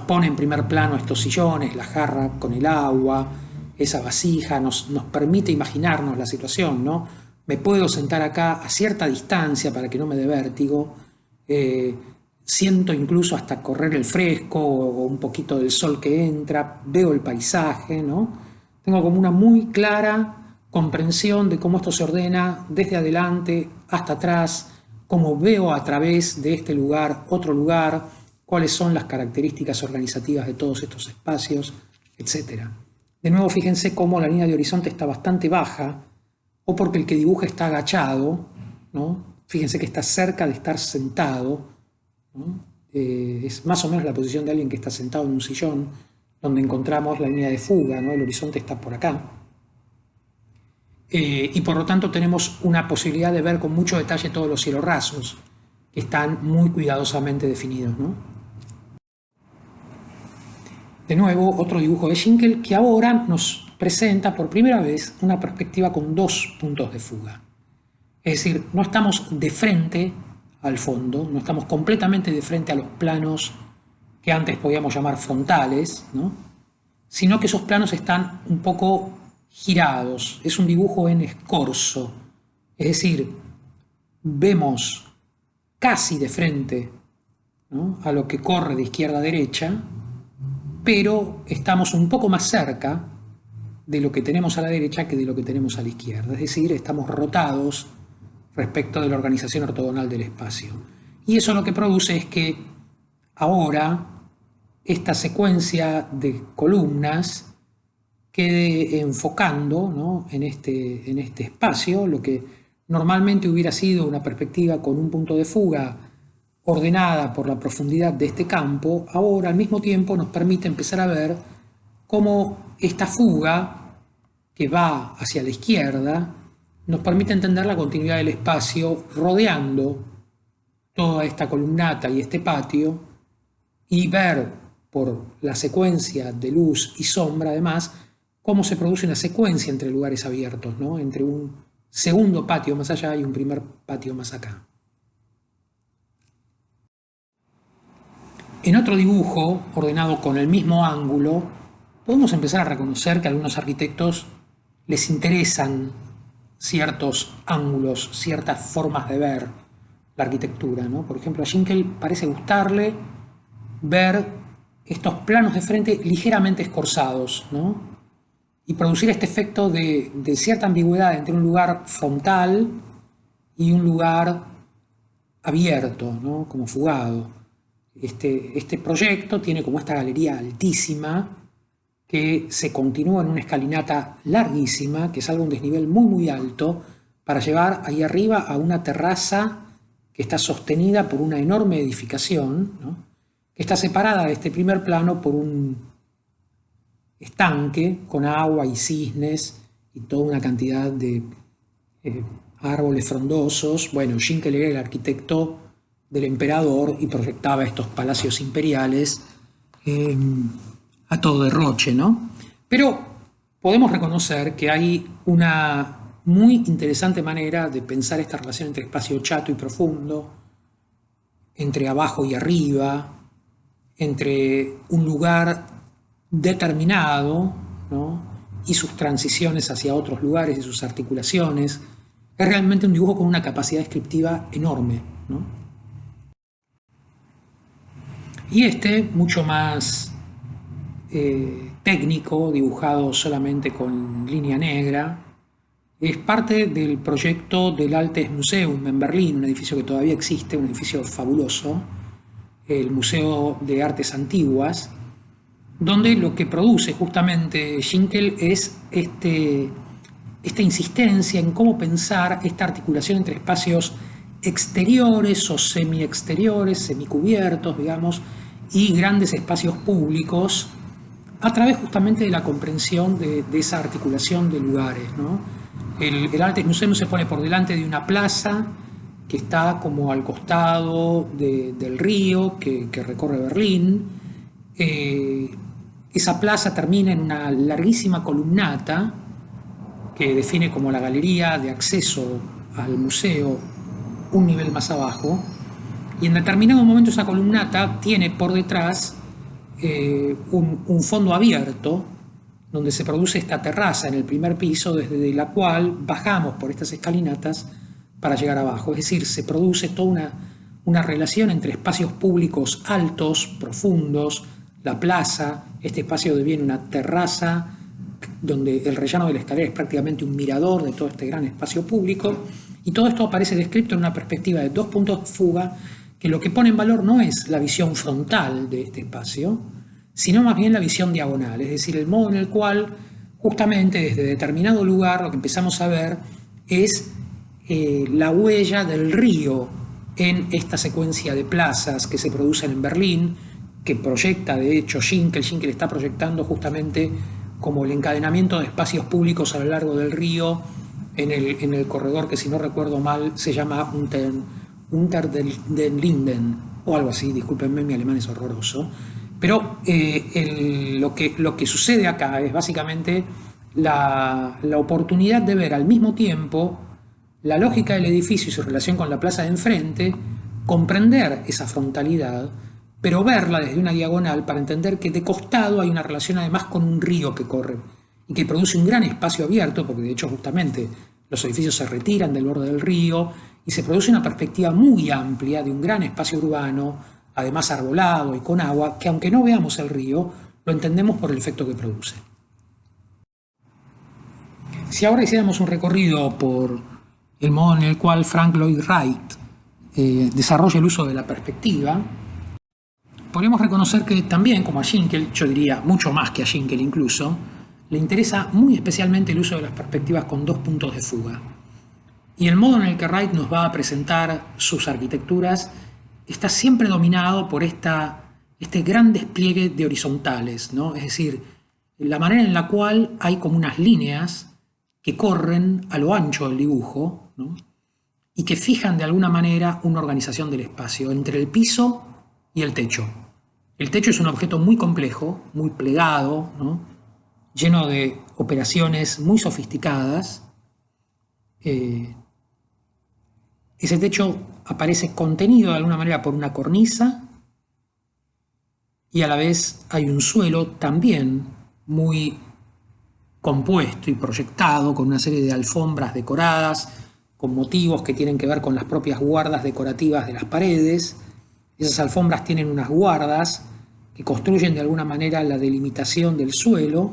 pone en primer plano estos sillones, la jarra con el agua, esa vasija, nos permite imaginarnos la situación, ¿no? Me puedo sentar acá a cierta distancia para que no me dé vértigo, siento incluso hasta correr el fresco o un poquito del sol que entra, veo el paisaje, ¿no? Tengo como una muy clara comprensión de cómo esto se ordena desde adelante hasta atrás, cómo veo a través de este lugar otro lugar, cuáles son las características organizativas de todos estos espacios, etc. De nuevo, fíjense cómo la línea de horizonte está bastante baja, o porque el que dibuja está agachado, ¿no? Fíjense que está cerca de estar sentado, ¿no? Es más o menos la posición de alguien que está sentado en un sillón, donde encontramos la línea de fuga, ¿no? El horizonte está por acá. Y por lo tanto tenemos una posibilidad de ver con mucho detalle todos los cielos rasos, que están muy cuidadosamente definidos, ¿no? De nuevo, otro dibujo de Schinkel que ahora nos presenta por primera vez una perspectiva con dos puntos de fuga. Es decir, no estamos de frente al fondo, no estamos completamente de frente a los planos que antes podíamos llamar frontales, ¿no? Sino que esos planos están un poco girados. Es un dibujo en escorzo. Es decir, vemos casi de frente, ¿no?, a lo que corre de izquierda a derecha, pero estamos un poco más cerca de lo que tenemos a la derecha que de lo que tenemos a la izquierda. Es decir, estamos rotados respecto de la organización ortogonal del espacio. Y eso lo que produce es que ahora esta secuencia de columnas quede enfocando, ¿no?, en este espacio, lo que normalmente hubiera sido una perspectiva con un punto de fuga ordenada por la profundidad de este campo, ahora al mismo tiempo nos permite empezar a ver cómo esta fuga que va hacia la izquierda nos permite entender la continuidad del espacio rodeando toda esta columnata y este patio, y ver por la secuencia de luz y sombra además cómo se produce una secuencia entre lugares abiertos, ¿no?, entre un segundo patio más allá y un primer patio más acá. En otro dibujo, ordenado con el mismo ángulo, podemos empezar a reconocer que a algunos arquitectos les interesan ciertos ángulos, ciertas formas de ver la arquitectura, ¿no? Por ejemplo, a Schinkel parece gustarle ver estos planos de frente ligeramente escorzados, ¿no?, y producir este efecto de cierta ambigüedad entre un lugar frontal y un lugar abierto, ¿no?, como fugado. Este proyecto tiene como esta galería altísima que se continúa en una escalinata larguísima, que salga a un desnivel muy muy alto, para llevar ahí arriba a una terraza que está sostenida por una enorme edificación, ¿no?, que está separada de este primer plano por un estanque con agua y cisnes y toda una cantidad de árboles frondosos. Bueno, Schinkel era el arquitecto del emperador y proyectaba estos palacios imperiales a todo derroche, ¿no? Pero podemos reconocer que hay una muy interesante manera de pensar esta relación entre espacio chato y profundo, entre abajo y arriba, entre un lugar determinado, ¿no?, y sus transiciones hacia otros lugares y sus articulaciones. Es realmente un dibujo con una capacidad descriptiva enorme, ¿no? Y mucho más técnico, dibujado solamente con línea negra, es parte del proyecto del Altes Museum en Berlín, un edificio que todavía existe, un edificio fabuloso, el Museo de Artes Antiguas, donde lo que produce justamente Schinkel es esta insistencia en cómo pensar esta articulación entre espacios exteriores o semi-exteriores, semicubiertos, digamos, y grandes espacios públicos, a través justamente de la comprensión de esa articulación de lugares, ¿no? El Altes Museum se pone por delante de una plaza que está como al costado del río que recorre Berlín. Esa plaza termina en una larguísima columnata que define como la galería de acceso al museo un nivel más abajo, y en determinado momento esa columnata tiene por detrás un fondo abierto, donde se produce esta terraza en el primer piso, desde la cual bajamos por estas escalinatas para llegar abajo. Es decir, se produce toda una relación entre espacios públicos altos, profundos, la plaza, este espacio deviene una terraza donde el rellano de la escalera es prácticamente un mirador de todo este gran espacio público, y todo esto aparece descrito en una perspectiva de 2 puntos de fuga, que lo que pone en valor no es la visión frontal de este espacio, sino más bien la visión diagonal, es decir, el modo en el cual justamente desde determinado lugar lo que empezamos a ver es la huella del río en esta secuencia de plazas que se producen en Berlín, que proyecta de hecho Schinkel. Schinkel está proyectando justamente como el encadenamiento de espacios públicos a lo largo del río en el corredor que, si no recuerdo mal, se llama Unter den Linden o algo así, discúlpenme, mi alemán es horroroso. Pero lo que sucede acá es básicamente la oportunidad de ver al mismo tiempo la lógica del edificio y su relación con la plaza de enfrente, comprender esa frontalidad, pero verla desde una diagonal para entender que de costado hay una relación además con un río que corre y que produce un gran espacio abierto, porque de hecho justamente los edificios se retiran del borde del río y se produce una perspectiva muy amplia de un gran espacio urbano, además arbolado y con agua, que aunque no veamos el río, lo entendemos por el efecto que produce. Si ahora hiciéramos un recorrido por el modo en el cual Frank Lloyd Wright desarrolla el uso de la perspectiva, podríamos reconocer que también, como a Schinkel, yo diría mucho más que a Schinkel incluso, le interesa muy especialmente el uso de las perspectivas con 2 puntos de fuga. Y el modo en el que Wright nos va a presentar sus arquitecturas está siempre dominado por este gran despliegue de horizontales, ¿no? Es decir, la manera en la cual hay como unas líneas que corren a lo ancho del dibujo, ¿no? Y que fijan de alguna manera una organización del espacio entre el piso y el techo. El techo es un objeto muy complejo, muy plegado, ¿no? Lleno de operaciones muy sofisticadas. Ese techo aparece contenido de alguna manera por una cornisa y a la vez hay un suelo también muy compuesto y proyectado con una serie de alfombras decoradas, con motivos que tienen que ver con las propias guardas decorativas de las paredes. Esas alfombras tienen unas guardas que construyen de alguna manera la delimitación del suelo.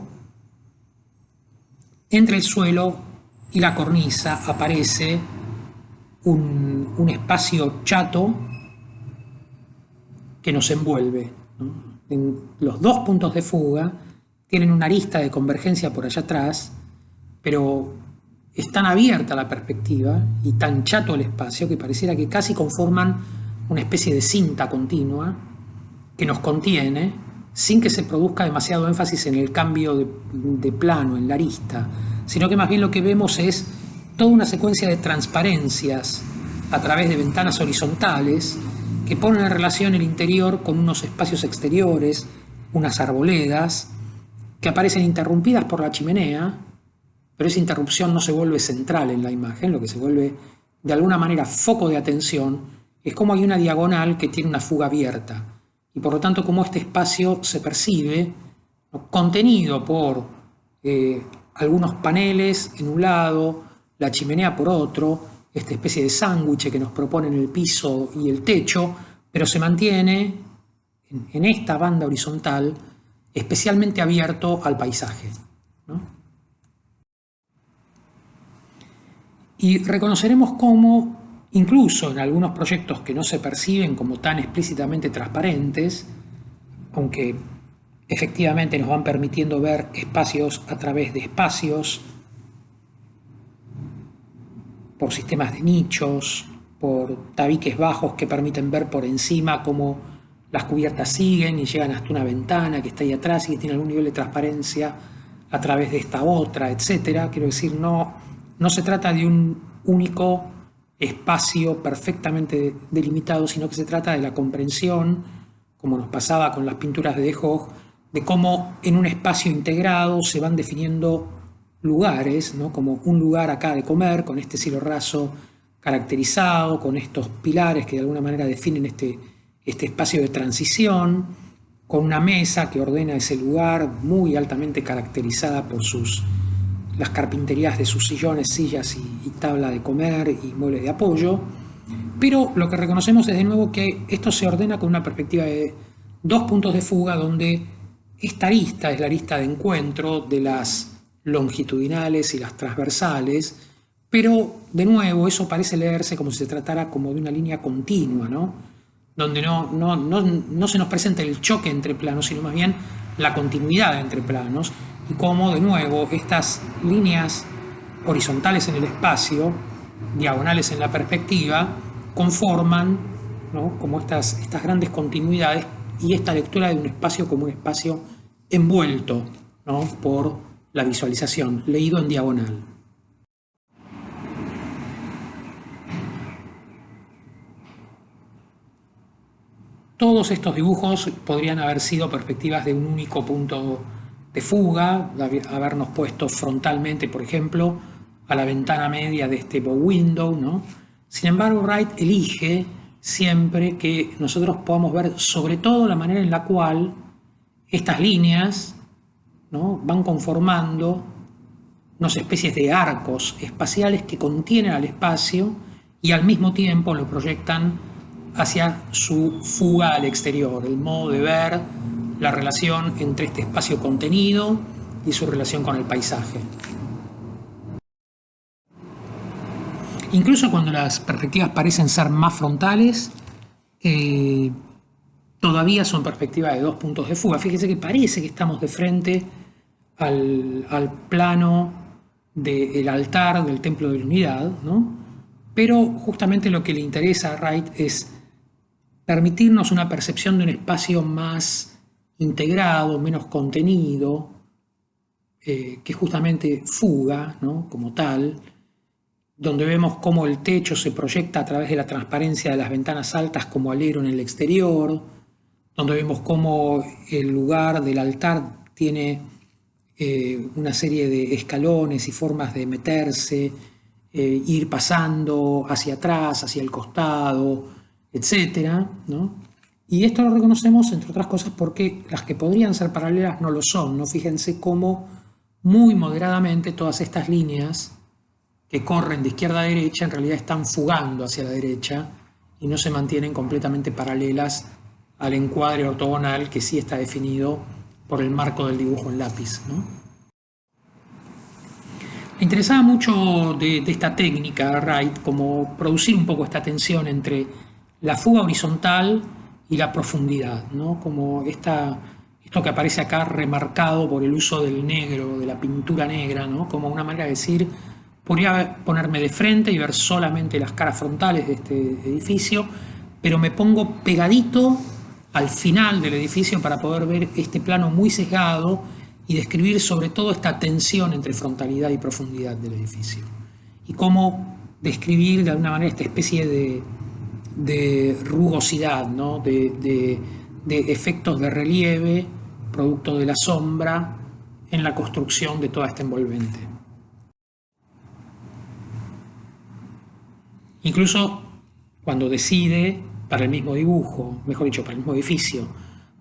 Entre el suelo y la cornisa aparece un espacio chato que nos envuelve, ¿no? En los 2 puntos de fuga tienen una arista de convergencia por allá atrás, pero es tan abierta la perspectiva y tan chato el espacio que pareciera que casi conforman una especie de cinta continua que nos contiene sin que se produzca demasiado énfasis en el cambio de plano, en la arista, sino que más bien lo que vemos es toda una secuencia de transparencias a través de ventanas horizontales que ponen en relación el interior con unos espacios exteriores, unas arboledas, que aparecen interrumpidas por la chimenea, pero esa interrupción no se vuelve central en la imagen. Lo que se vuelve de alguna manera foco de atención es cómo hay una diagonal que tiene una fuga abierta, y por lo tanto cómo este espacio se percibe, ¿no?, contenido por algunos paneles en un lado, la chimenea por otro, esta especie de sándwich que nos proponen el piso y el techo, pero se mantiene en esta banda horizontal especialmente abierto al paisaje, ¿no? Y reconoceremos cómo, incluso en algunos proyectos que no se perciben como tan explícitamente transparentes, aunque efectivamente nos van permitiendo ver espacios a través de espacios, por sistemas de nichos, por tabiques bajos que permiten ver por encima cómo las cubiertas siguen y llegan hasta una ventana que está ahí atrás y que tiene algún nivel de transparencia a través de esta otra, etc. Quiero decir, no se trata de un único espacio perfectamente delimitado, sino que se trata de la comprensión, como nos pasaba con las pinturas de De Hoogh, de cómo en un espacio integrado se van definiendo lugares, ¿no? Como un lugar acá de comer, con este cielo raso caracterizado, con estos pilares que de alguna manera definen este espacio de transición, con una mesa que ordena ese lugar, muy altamente caracterizada por las carpinterías de sus sillones, sillas y tabla de comer y muebles de apoyo. Pero lo que reconocemos es de nuevo que esto se ordena con una perspectiva de dos puntos de fuga, donde esta arista es la arista de encuentro de las longitudinales y las transversales, pero de nuevo eso parece leerse como si se tratara como de una línea continua, ¿no? Donde no se nos presenta el choque entre planos, sino más bien la continuidad entre planos, y como de nuevo estas líneas horizontales en el espacio, diagonales en la perspectiva, conforman, ¿no?, como estas grandes continuidades y esta lectura de un espacio como un espacio envuelto, ¿no?, por la visualización, leído en diagonal. Todos estos dibujos podrían haber sido perspectivas de un único punto de fuga, habernos puesto frontalmente, por ejemplo, a la ventana media de este bow window, ¿no? Sin embargo, Wright elige siempre que nosotros podamos ver sobre todo la manera en la cual estas líneas, ¿no?, van conformando unas especies de arcos espaciales que contienen al espacio y al mismo tiempo lo proyectan hacia su fuga al exterior, el modo de ver la relación entre este espacio contenido y su relación con el paisaje. Incluso cuando las perspectivas parecen ser más frontales, todavía son perspectivas de dos puntos de fuga. Fíjense que parece que estamos de frente al plano del altar del Templo de la Unidad, ¿no? Pero justamente lo que le interesa a Wright es permitirnos una percepción de un espacio más integrado, menos contenido, que justamente fuga, ¿no?, como tal, donde vemos cómo el techo se proyecta a través de la transparencia de las ventanas altas como alero en el exterior, donde vemos cómo el lugar del altar tiene una serie de escalones y formas de meterse, ir pasando hacia atrás, hacia el costado, etcétera, ¿no? Y esto lo reconocemos, entre otras cosas, porque las que podrían ser paralelas no lo son, ¿no? Fíjense cómo muy moderadamente todas estas líneas que corren de izquierda a derecha en realidad están fugando hacia la derecha y no se mantienen completamente paralelas al encuadre ortogonal que sí está definido por el marco del dibujo en lápiz, ¿no? Me interesaba mucho de esta técnica a Wright como producir un poco esta tensión entre la fuga horizontal y la profundidad, ¿no? Como esto que aparece acá remarcado por el uso del negro, de la pintura negra, ¿no? Como una manera de decir, podría ponerme de frente y ver solamente las caras frontales de este edificio, pero me pongo pegadito al final del edificio para poder ver este plano muy sesgado y describir sobre todo esta tensión entre frontalidad y profundidad del edificio. Y cómo describir de alguna manera esta especie de rugosidad, ¿no?, de efectos de relieve, producto de la sombra, en la construcción de toda esta envolvente. Incluso cuando decide para el mismo dibujo, mejor dicho, para el mismo edificio,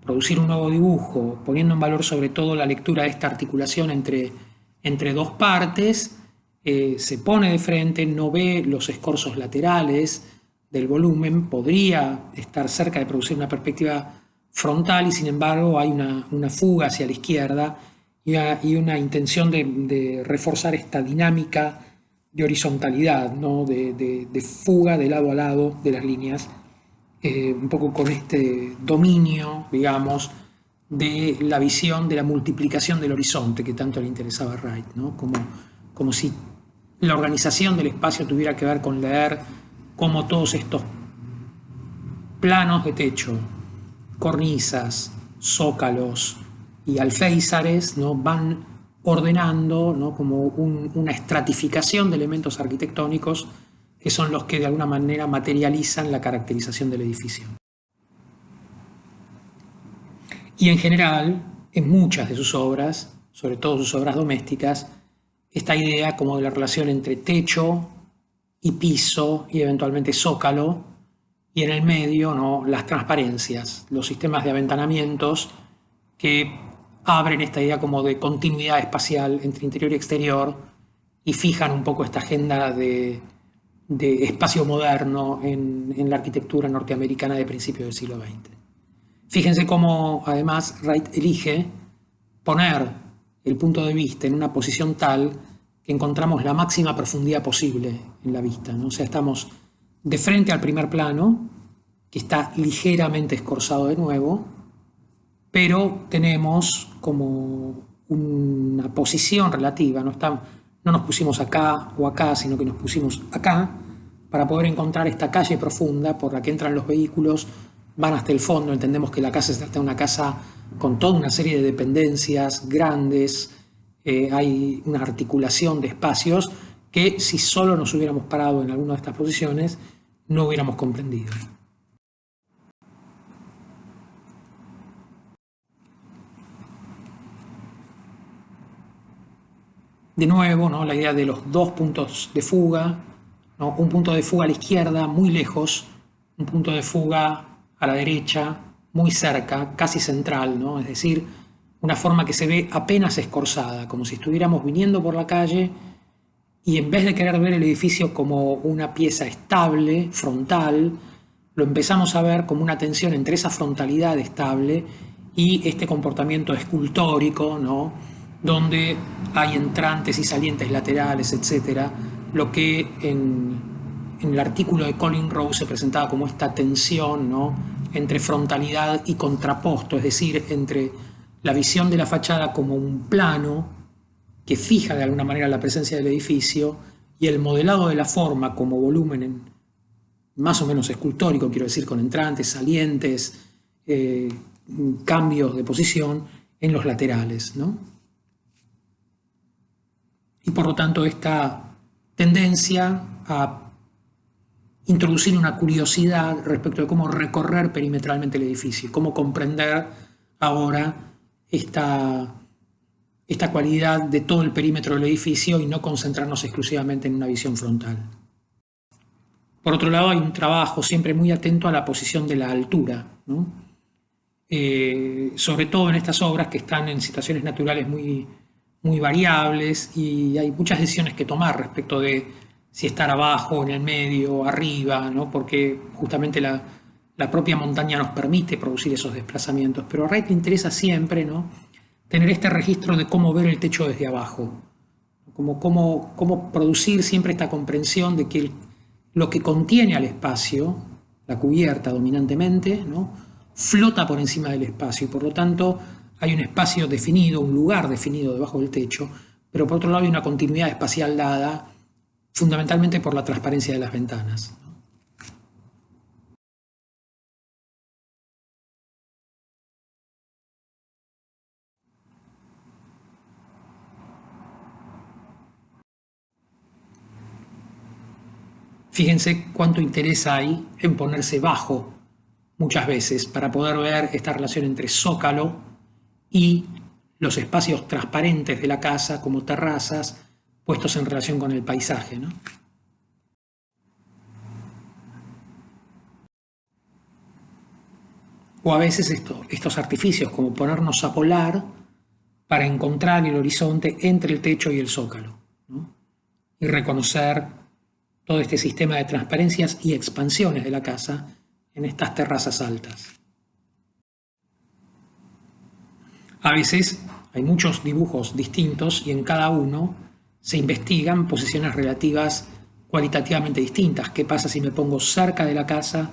producir un nuevo dibujo, poniendo en valor sobre todo la lectura de esta articulación entre dos partes, se pone de frente, no ve los escorzos laterales del volumen, podría estar cerca de producir una perspectiva frontal y sin embargo hay una fuga hacia la izquierda y una intención de reforzar esta dinámica de horizontalidad, ¿no?, de fuga de lado a lado de las líneas, un poco con este dominio, digamos, de la visión de la multiplicación del horizonte que tanto le interesaba a Wright, ¿no? Como si la organización del espacio tuviera que ver con leer cómo todos estos planos de techo, cornisas, zócalos y alféizares, ¿no?, van ordenando, ¿no?, como una estratificación de elementos arquitectónicos que son los que de alguna manera materializan la caracterización del edificio. Y en general, en muchas de sus obras, sobre todo sus obras domésticas, esta idea como de la relación entre techo y piso y eventualmente zócalo y en el medio, ¿no?, las transparencias, los sistemas de aventanamientos que abren esta idea como de continuidad espacial entre interior y exterior y fijan un poco esta agenda de espacio moderno en la arquitectura norteamericana de principios del siglo XX. Fíjense cómo además Wright elige poner el punto de vista en una posición tal que encontramos la máxima profundidad posible en la vista, ¿no? O sea, estamos de frente al primer plano, que está ligeramente escorzado de nuevo, pero tenemos como una posición relativa, no nos pusimos acá o acá, sino que nos pusimos acá para poder encontrar esta calle profunda por la que entran los vehículos, van hasta el fondo. Entendemos que la casa se trata de una casa con toda una serie de dependencias grandes, hay una articulación de espacios que si solo nos hubiéramos parado en alguna de estas posiciones no hubiéramos comprendido. De nuevo, ¿no?, la idea de los dos puntos de fuga, ¿no?, un punto de fuga a la izquierda, muy lejos, un punto de fuga a la derecha, muy cerca, casi central, ¿no? Es decir, una forma que se ve apenas escorzada, como si estuviéramos viniendo por la calle y en vez de querer ver el edificio como una pieza estable, frontal, lo empezamos a ver como una tensión entre esa frontalidad estable y este comportamiento escultórico, ¿no?, donde hay entrantes y salientes laterales, etc. Lo que en el artículo de Colin Rose se presentaba como esta tensión, ¿no?, entre frontalidad y contraposto, es decir, entre la visión de la fachada como un plano que fija de alguna manera la presencia del edificio y el modelado de la forma como volumen más o menos escultórico, quiero decir, con entrantes, salientes, cambios de posición en los laterales, ¿no? Y por lo tanto esta tendencia a introducir una curiosidad respecto de cómo recorrer perimetralmente el edificio, cómo comprender ahora esta cualidad de todo el perímetro del edificio y no concentrarnos exclusivamente en una visión frontal. Por otro lado, hay un trabajo siempre muy atento a la posición de la altura, ¿no? Sobre todo en estas obras que están en situaciones naturales muy variables y hay muchas decisiones que tomar respecto de si estar abajo, en el medio, arriba, ¿no?, porque justamente la propia montaña nos permite producir esos desplazamientos. Pero a Wright le interesa siempre, ¿no?, tener este registro de cómo ver el techo desde abajo, cómo producir siempre esta comprensión de que lo que contiene al espacio, la cubierta dominantemente, ¿no?, flota por encima del espacio y por lo tanto hay un espacio definido, un lugar definido debajo del techo, pero por otro lado hay una continuidad espacial dada fundamentalmente por la transparencia de las ventanas. Fíjense cuánto interés hay en ponerse bajo muchas veces para poder ver esta relación entre zócalo y los espacios transparentes de la casa como terrazas puestos en relación con el paisaje, ¿no? O a veces estos artificios como ponernos a volar para encontrar el horizonte entre el techo y el zócalo, ¿no?, y reconocer todo este sistema de transparencias y expansiones de la casa en estas terrazas altas. A veces hay muchos dibujos distintos y en cada uno se investigan posiciones relativas cualitativamente distintas. ¿Qué pasa si me pongo cerca de la casa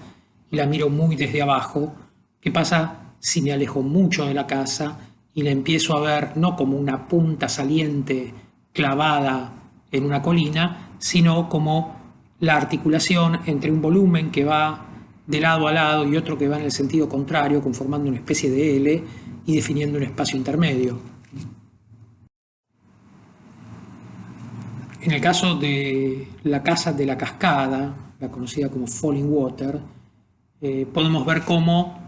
y la miro muy desde abajo? ¿Qué pasa si me alejo mucho de la casa y la empiezo a ver no como una punta saliente clavada en una colina, sino como la articulación entre un volumen que va de lado a lado y otro que va en el sentido contrario, conformando una especie de L y definiendo un espacio intermedio? En el caso de la casa de la cascada, la conocida como Falling Water, podemos ver cómo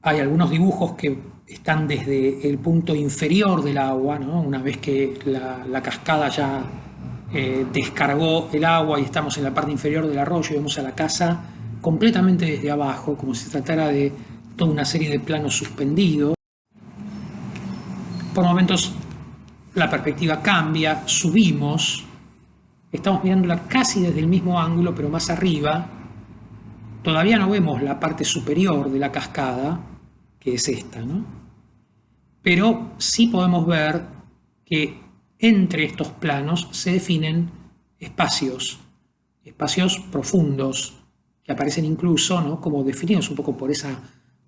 hay algunos dibujos que están desde el punto inferior del agua, ¿no?, una vez que la cascada ya descargó el agua y estamos en la parte inferior del arroyo y vemos a la casa completamente desde abajo, como si se tratara de toda una serie de planos suspendidos. Por momentos la perspectiva cambia, subimos, estamos mirándola casi desde el mismo ángulo, pero más arriba. Todavía no vemos la parte superior de la cascada, que es esta, ¿no? Pero sí podemos ver que entre estos planos se definen espacios profundos, que aparecen incluso, ¿no?, como definidos un poco por esa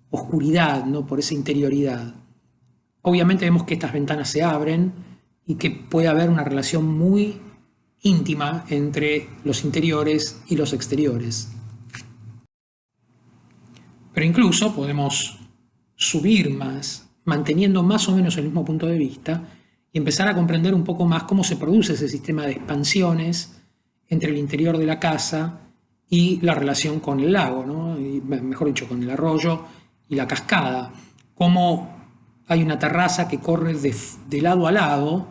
oscuridad, ¿no?, por esa interioridad. Obviamente vemos que estas ventanas se abren y que puede haber una relación muy íntima entre los interiores y los exteriores. Pero incluso podemos subir más, manteniendo más o menos el mismo punto de vista, y empezar a comprender un poco más cómo se produce ese sistema de expansiones entre el interior de la casa y la relación con el lago, ¿no? Y, mejor dicho, con el arroyo y la cascada. Cómo hay una terraza que corre de lado a lado,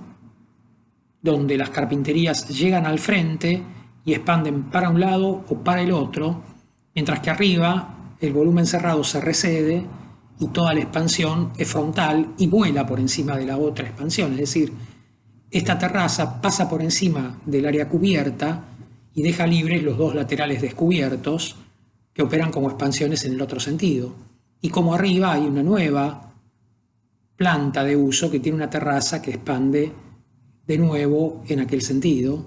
donde las carpinterías llegan al frente y expanden para un lado o para el otro, mientras que arriba el volumen cerrado se recede y toda la expansión es frontal y vuela por encima de la otra expansión. Es decir, esta terraza pasa por encima del área cubierta y deja libres los dos laterales descubiertos que operan como expansiones en el otro sentido. Y como arriba hay una nueva planta de uso que tiene una terraza que expande de nuevo en aquel sentido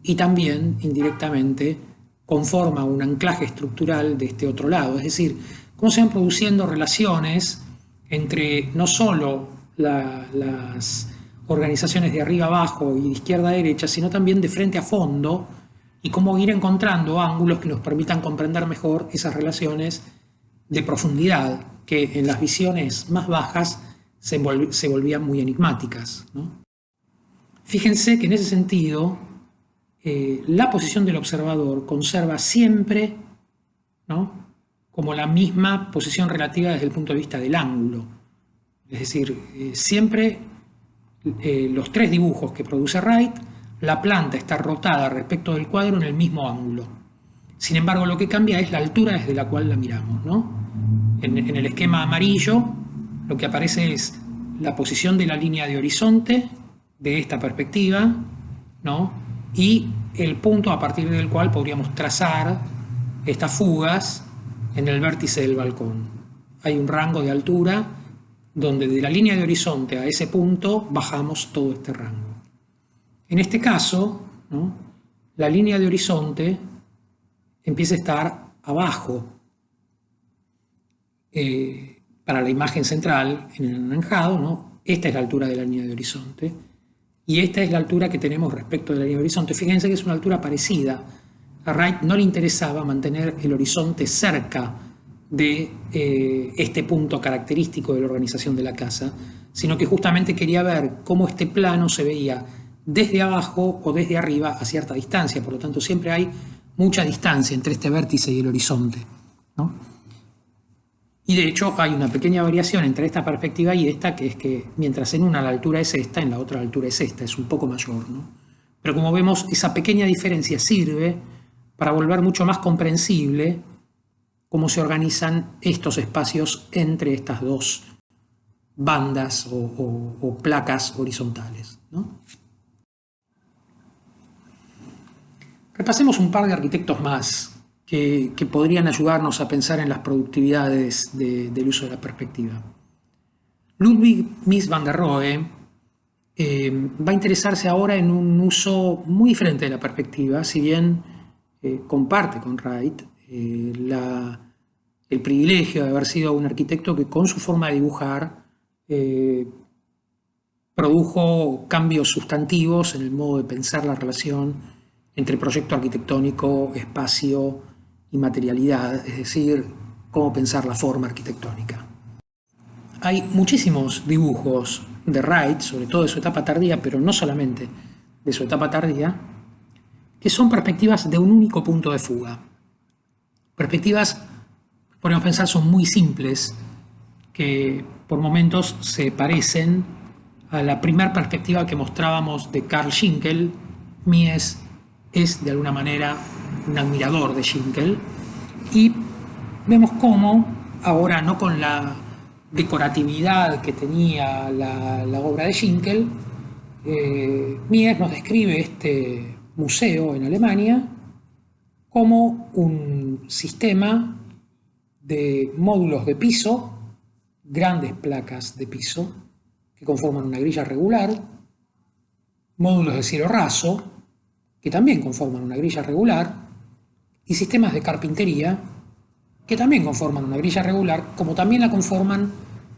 y también indirectamente conforma un anclaje estructural de este otro lado. Es decir, cómo se van produciendo relaciones entre no solo las organizaciones de arriba a abajo y de izquierda a derecha, sino también de frente a fondo, y cómo ir encontrando ángulos que nos permitan comprender mejor esas relaciones de profundidad que en las visiones más bajas se volvían muy enigmáticas, ¿no? Fíjense que en ese sentido la posición del observador conserva siempre, ¿no?, como la misma posición relativa desde el punto de vista del ángulo. Es decir, siempre los tres dibujos que produce Wright, la planta está rotada respecto del cuadro en el mismo ángulo. Sin embargo, lo que cambia es la altura desde la cual la miramos, ¿no? En el esquema amarillo, lo que aparece es la posición de la línea de horizonte de esta perspectiva, ¿no?, y el punto a partir del cual podríamos trazar estas fugas en el vértice del balcón. Hay un rango de altura donde de la línea de horizonte a ese punto bajamos todo este rango. En este caso, ¿no?, la línea de horizonte empieza a estar abajo. Para la imagen central, en el anaranjado, ¿no?, esta es la altura de la línea de horizonte y esta es la altura que tenemos respecto de la línea de horizonte. Fíjense que es una altura parecida. A Wright no le interesaba mantener el horizonte cerca de este punto característico de la organización de la casa, sino que justamente quería ver cómo este plano se veía desde abajo o desde arriba a cierta distancia. Por lo tanto, siempre hay mucha distancia entre este vértice y el horizonte, ¿no? Y de hecho hay una pequeña variación entre esta perspectiva y esta, que es que mientras en una la altura es esta, en la otra la altura es esta, es un poco mayor, ¿no? Pero como vemos, esa pequeña diferencia sirve para volver mucho más comprensible cómo se organizan estos espacios entre estas dos bandas o placas horizontales, ¿no? Repasemos un par de arquitectos más que podrían ayudarnos a pensar en las productividades del uso de la perspectiva. Ludwig Mies van der Rohe va a interesarse ahora en un uso muy diferente de la perspectiva, si bien comparte con Wright el privilegio de haber sido un arquitecto que con su forma de dibujar produjo cambios sustantivos en el modo de pensar la relación entre proyecto arquitectónico, espacio y materialidad, es decir, cómo pensar la forma arquitectónica. Hay muchísimos dibujos de Wright, sobre todo de su etapa tardía, pero no solamente de su etapa tardía, que son perspectivas de un único punto de fuga. Perspectivas, podemos pensar, son muy simples, que por momentos se parecen a la primera perspectiva que mostrábamos de Carl Schinkel. Mies es de alguna manera un admirador de Schinkel Y vemos cómo, ahora no con la decoratividad que tenía la obra de Schinkel, Mies nos describe este museo en Alemania como un sistema de módulos de piso, grandes placas de piso, que conforman una grilla regular, módulos de cielo raso, que también conforman una grilla regular, y sistemas de carpintería, que también conforman una grilla regular, como también la conforman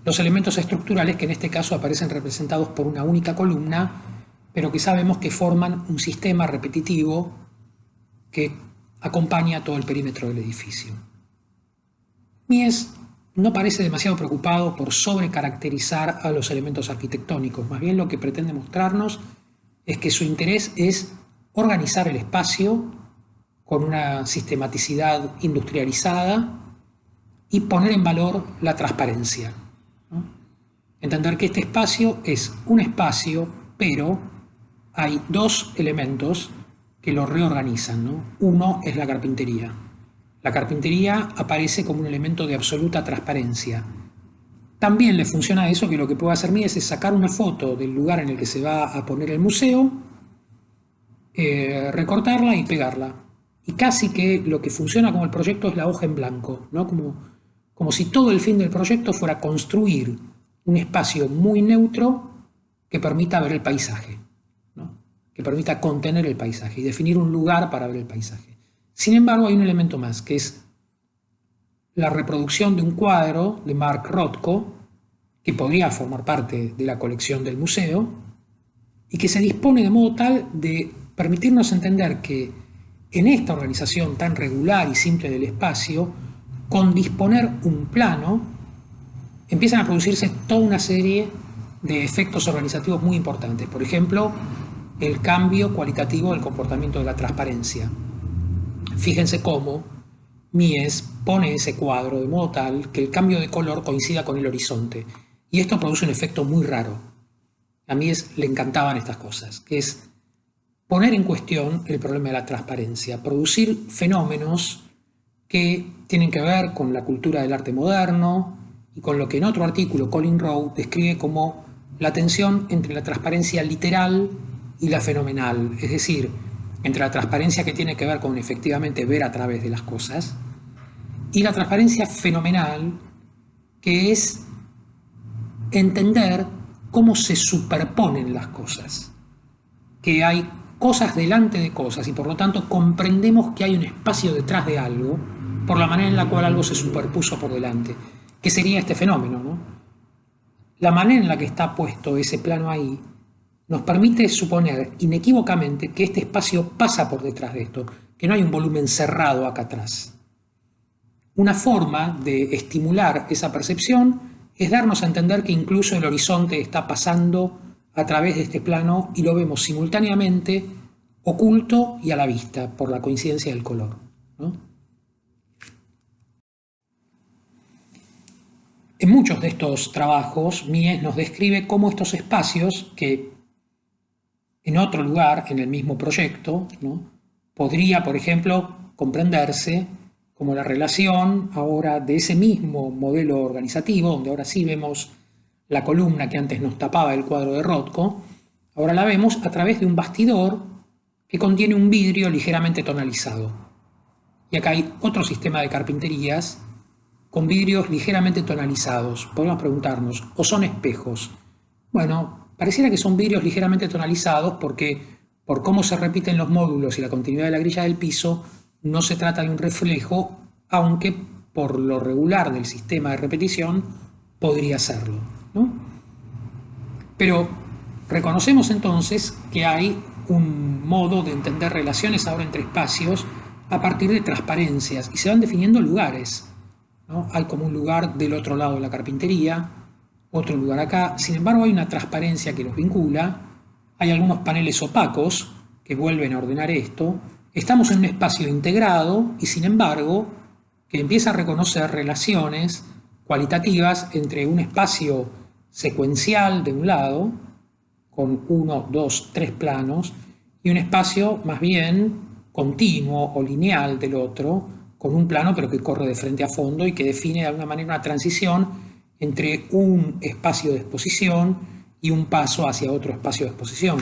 los elementos estructurales, que en este caso aparecen representados por una única columna, pero que sabemos que forman un sistema repetitivo que acompaña todo el perímetro del edificio. Mies no parece demasiado preocupado por sobrecaracterizar a los elementos arquitectónicos, más bien lo que pretende mostrarnos es que su interés es organizar el espacio con una sistematicidad industrializada y poner en valor la transparencia, ¿no? Entender que este espacio es un espacio, pero hay dos elementos que lo reorganizan, ¿no? Uno es la carpintería. La carpintería aparece como un elemento de absoluta transparencia. También le funciona eso, que lo que puede hacer Mies es sacar una foto del lugar en el que se va a poner el museo, recortarla y pegarla. Y casi que lo que funciona como el proyecto es la hoja en blanco, ¿no? Como si todo el fin del proyecto fuera construir un espacio muy neutro que permita ver el paisaje, ¿no? Que permita contener el paisaje y definir un lugar para ver el paisaje. Sin embargo, hay un elemento más, que es la reproducción de un cuadro de Mark Rothko, que podría formar parte de la colección del museo, y que se dispone de modo tal de permitirnos entender que en esta organización tan regular y simple del espacio, con disponer un plano, empiezan a producirse toda una serie de efectos organizativos muy importantes. Por ejemplo, el cambio cualitativo del comportamiento de la transparencia. Fíjense cómo Mies pone ese cuadro de modo tal que el cambio de color coincida con el horizonte. Y esto produce un efecto muy raro. A Mies le encantaban estas cosas, que es poner en cuestión el problema de la transparencia, producir fenómenos que tienen que ver con la cultura del arte moderno y con lo que en otro artículo Colin Rowe describe como la tensión entre la transparencia literal y la fenomenal, es decir, entre la transparencia que tiene que ver con efectivamente ver a través de las cosas y la transparencia fenomenal, que es entender cómo se superponen las cosas, que hay cosas delante de cosas y por lo tanto comprendemos que hay un espacio detrás de algo por la manera en la cual algo se superpuso por delante, que sería este fenómeno, ¿no? La manera en la que está puesto ese plano ahí nos permite suponer inequívocamente que este espacio pasa por detrás de esto, que no hay un volumen cerrado acá atrás. Una forma de estimular esa percepción es darnos a entender que incluso el horizonte está pasando a través de este plano y lo vemos simultáneamente oculto y a la vista por la coincidencia del color, ¿no? En muchos de estos trabajos, Mies nos describe cómo estos espacios, que en otro lugar, en el mismo proyecto, ¿no?, podría, por ejemplo, comprenderse como la relación ahora de ese mismo modelo organizativo, donde ahora sí vemos la columna que antes nos tapaba el cuadro de Rothko, ahora la vemos a través de un bastidor que contiene un vidrio ligeramente tonalizado. Y acá hay otro sistema de carpinterías con vidrios ligeramente tonalizados. Podemos preguntarnos, ¿o son espejos? Bueno, pareciera que son vidrios ligeramente tonalizados porque por cómo se repiten los módulos y la continuidad de la grilla del piso, no se trata de un reflejo, aunque por lo regular del sistema de repetición podría serlo, ¿no? Pero reconocemos entonces que hay un modo de entender relaciones ahora entre espacios a partir de transparencias y se van definiendo lugares, ¿no? Hay como un lugar del otro lado de la carpintería, otro lugar acá, sin embargo hay una transparencia que los vincula, hay algunos paneles opacos que vuelven a ordenar esto, estamos en un espacio integrado y sin embargo que empieza a reconocer relaciones cualitativas entre un espacio secuencial de un lado, con 1, 2, 3 planos, y un espacio más bien continuo o lineal del otro, con un plano pero que corre de frente a fondo y que define de alguna manera una transición entre un espacio de exposición y un paso hacia otro espacio de exposición.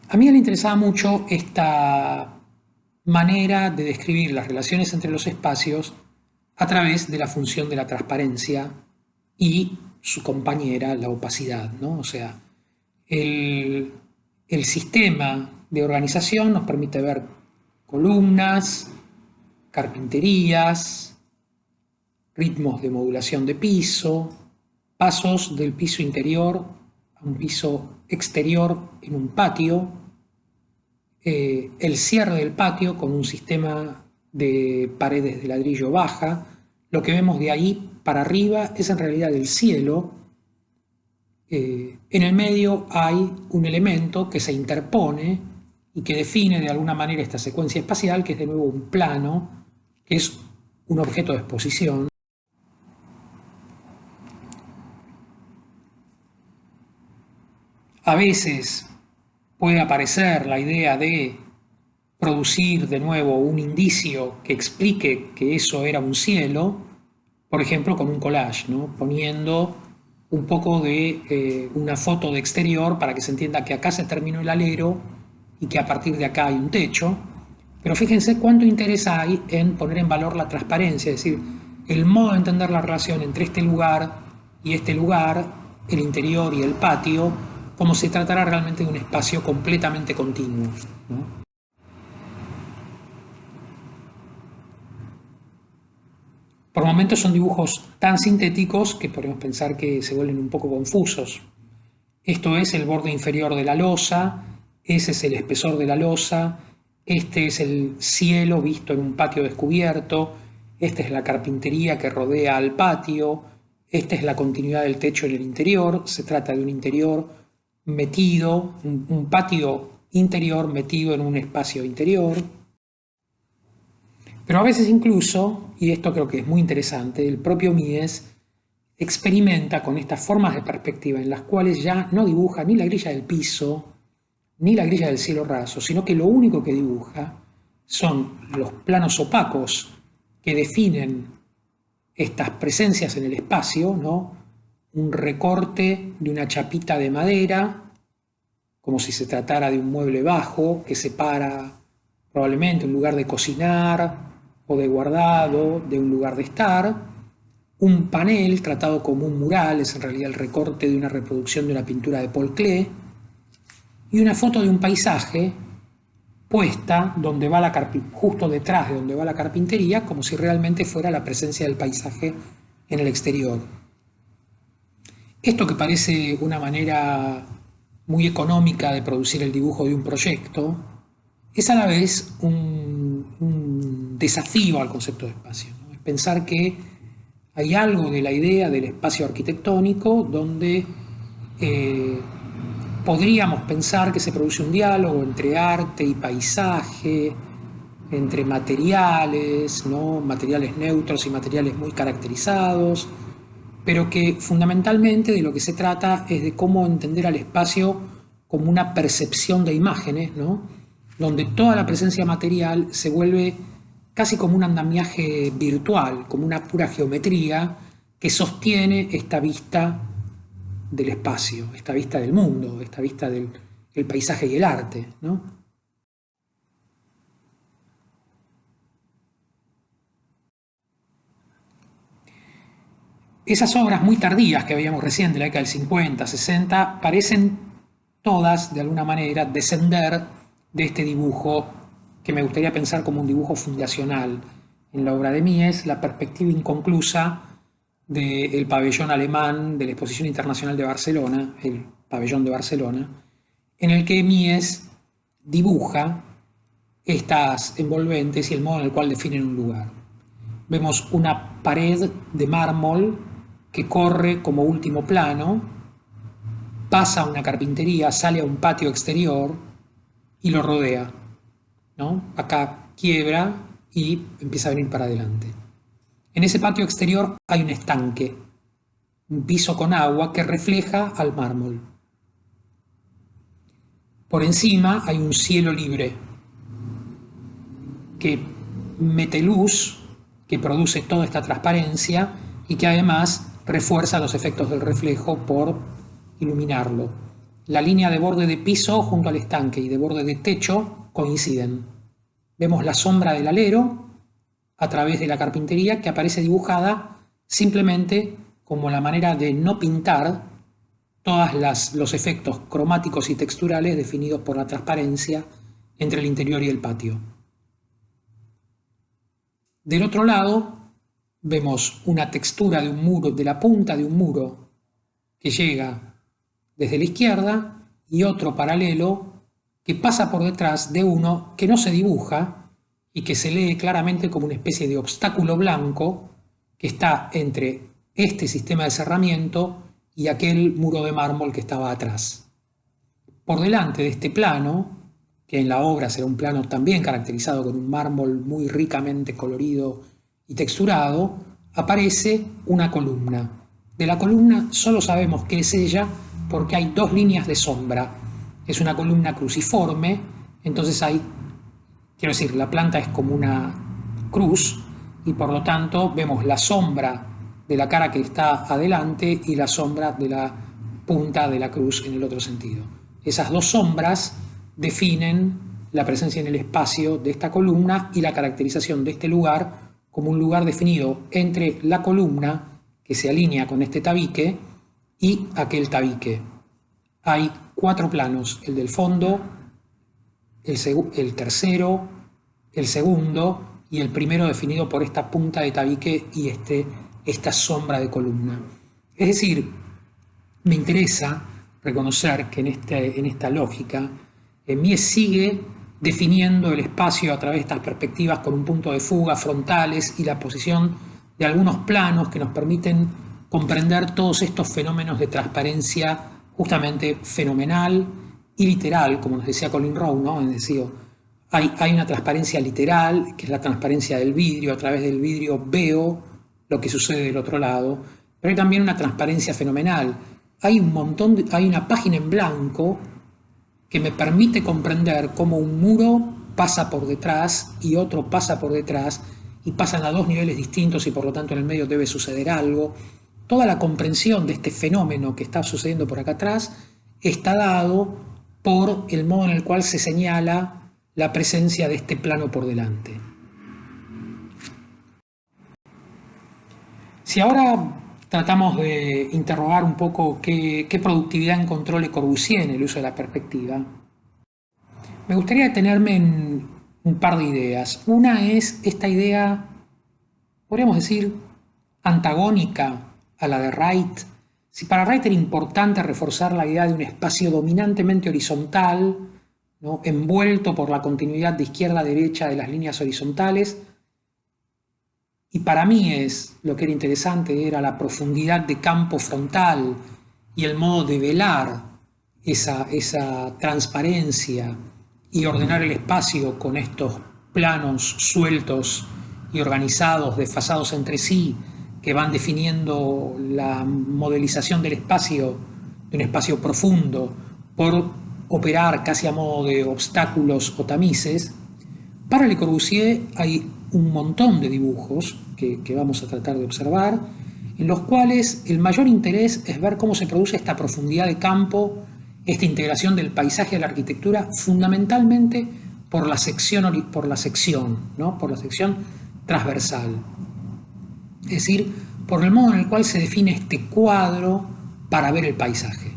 A mí me interesaba mucho esta manera de describir las relaciones entre los espacios a través de la función de la transparencia y su compañera, la opacidad, ¿no? O sea, el sistema de organización nos permite ver columnas, carpinterías, ritmos de modulación de piso, pasos del piso interior a un piso exterior en un patio, el cierre del patio con un sistema de paredes de ladrillo baja. Lo que vemos de ahí para arriba es en realidad el cielo. En el medio hay un elemento que se interpone y que define de alguna manera esta secuencia espacial, que es de nuevo un plano, que es un objeto de exposición. A veces puede aparecer la idea de producir de nuevo un indicio que explique que eso era un cielo, por ejemplo con un collage, ¿no? Poniendo un poco de una foto de exterior para que se entienda que acá se terminó el alero y que a partir de acá hay un techo. Pero fíjense cuánto interés hay en poner en valor la transparencia, es decir, el modo de entender la relación entre este lugar y este lugar, el interior y el patio, como si tratara realmente de un espacio completamente continuo, ¿no? Por momentos son dibujos tan sintéticos que podemos pensar que se vuelven un poco confusos. Esto es el borde inferior de la losa, ese es el espesor de la losa, este es el cielo visto en un patio descubierto, esta es la carpintería que rodea al patio, esta es la continuidad del techo en el interior, se trata de un interior metido, un patio interior metido en un espacio interior. Pero a veces incluso, y esto creo que es muy interesante, el propio Mies experimenta con estas formas de perspectiva en las cuales ya no dibuja ni la grilla del piso, ni la grilla del cielo raso, sino que lo único que dibuja son los planos opacos que definen estas presencias en el espacio, ¿no? Un recorte de una chapita de madera, como si se tratara de un mueble bajo que separa probablemente un lugar de cocinar o de guardado de un lugar de estar. Un panel tratado como un mural, es en realidad el recorte de una reproducción de una pintura de Paul Klee, y una foto de un paisaje puesta donde va justo detrás de donde va la carpintería, como si realmente fuera la presencia del paisaje en el exterior. Esto que parece una manera muy económica de producir el dibujo de un proyecto, es a la vez un desafío al concepto de espacio, ¿no? Es pensar que hay algo de la idea del espacio arquitectónico donde podríamos pensar que se produce un diálogo entre arte y paisaje, entre materiales, ¿no? Materiales neutros y materiales muy caracterizados, pero que fundamentalmente de lo que se trata es de cómo entender al espacio como una percepción de imágenes, ¿no? Donde toda la presencia material se vuelve casi como un andamiaje virtual, como una pura geometría que sostiene esta vista del espacio, esta vista del mundo, esta vista del paisaje y el arte, ¿no? Esas obras muy tardías que veíamos recién, de la década del 50, 60, parecen todas, de alguna manera, descender de este dibujo que me gustaría pensar como un dibujo fundacional en la obra de Mies, la perspectiva inconclusa del pabellón alemán de la Exposición Internacional de Barcelona, el pabellón de Barcelona, en el que Mies dibuja estas envolventes y el modo en el cual definen un lugar. Vemos una pared de mármol que corre como último plano, pasa a una carpintería, sale a un patio exterior y lo rodea, ¿no? Acá quiebra y empieza a venir para adelante. En ese patio exterior hay un estanque, un piso con agua que refleja al mármol. Por encima hay un cielo libre. que mete luz, que produce toda esta transparencia y que además refuerza los efectos del reflejo por iluminarlo. La línea de borde de piso junto al estanque y de borde de techo coinciden. Vemos la sombra del alero a través de la carpintería, que aparece dibujada simplemente como la manera de no pintar todos los efectos cromáticos y texturales definidos por la transparencia entre el interior y el patio. Del otro lado vemos una textura de un muro, de la punta de un muro que llega desde la izquierda y otro paralelo que pasa por detrás de uno que no se dibuja y que se lee claramente como una especie de obstáculo blanco que está entre este sistema de cerramiento y aquel muro de mármol que estaba atrás. Por delante de este plano, que en la obra será un plano también caracterizado con un mármol muy ricamente colorido y texturado, aparece una columna. De la columna solo sabemos que es ella porque hay dos líneas de sombra. Es una columna cruciforme, entonces quiero decir, la planta es como una cruz y por lo tanto vemos la sombra de la cara que está adelante y la sombra de la punta de la cruz en el otro sentido. Esas dos sombras definen la presencia en el espacio de esta columna y la caracterización de este lugar como un lugar definido entre la columna que se alinea con este tabique y aquel tabique. Hay 4 planos, el del fondo, el tercero, el segundo y el primero definido por esta punta de tabique y esta sombra de columna. Es decir, me interesa reconocer que en esta lógica, Mies sigue definiendo el espacio a través de estas perspectivas con un punto de fuga, frontales y la posición de algunos planos que nos permiten comprender todos estos fenómenos de transparencia justamente fenomenal y literal, como nos decía Colin Rowe, ¿no? Es decir, hay una transparencia literal, que es la transparencia del vidrio. A través del vidrio veo lo que sucede del otro lado, pero hay también una transparencia fenomenal. Hay una página en blanco que me permite comprender cómo un muro pasa por detrás y otro pasa por detrás y pasan a 2 niveles distintos y por lo tanto en el medio debe suceder algo. Toda la comprensión de este fenómeno que está sucediendo por acá atrás está dado por el modo en el cual se señala la presencia de este plano por delante. Si ahora tratamos de interrogar un poco qué productividad encontró Le Corbusier en el uso de la perspectiva, me gustaría detenerme en un par de ideas. Una es esta idea, podríamos decir, antagónica a la de Wright. Si para Wright era importante reforzar la idea de un espacio dominantemente horizontal, ¿no?, envuelto por la continuidad de izquierda a derecha de las líneas horizontales, y para mí lo que era interesante era la profundidad de campo frontal y el modo de velar esa transparencia y ordenar el espacio con estos planos sueltos y organizados, desfasados entre sí, que van definiendo la modelización del espacio, de un espacio profundo, por operar casi a modo de obstáculos o tamices. Para Le Corbusier hay un montón de dibujos que vamos a tratar de observar, en los cuales el mayor interés es ver cómo se produce esta profundidad de campo, esta integración del paisaje a la arquitectura, fundamentalmente por la sección transversal. Es decir, por el modo en el cual se define este cuadro para ver el paisaje,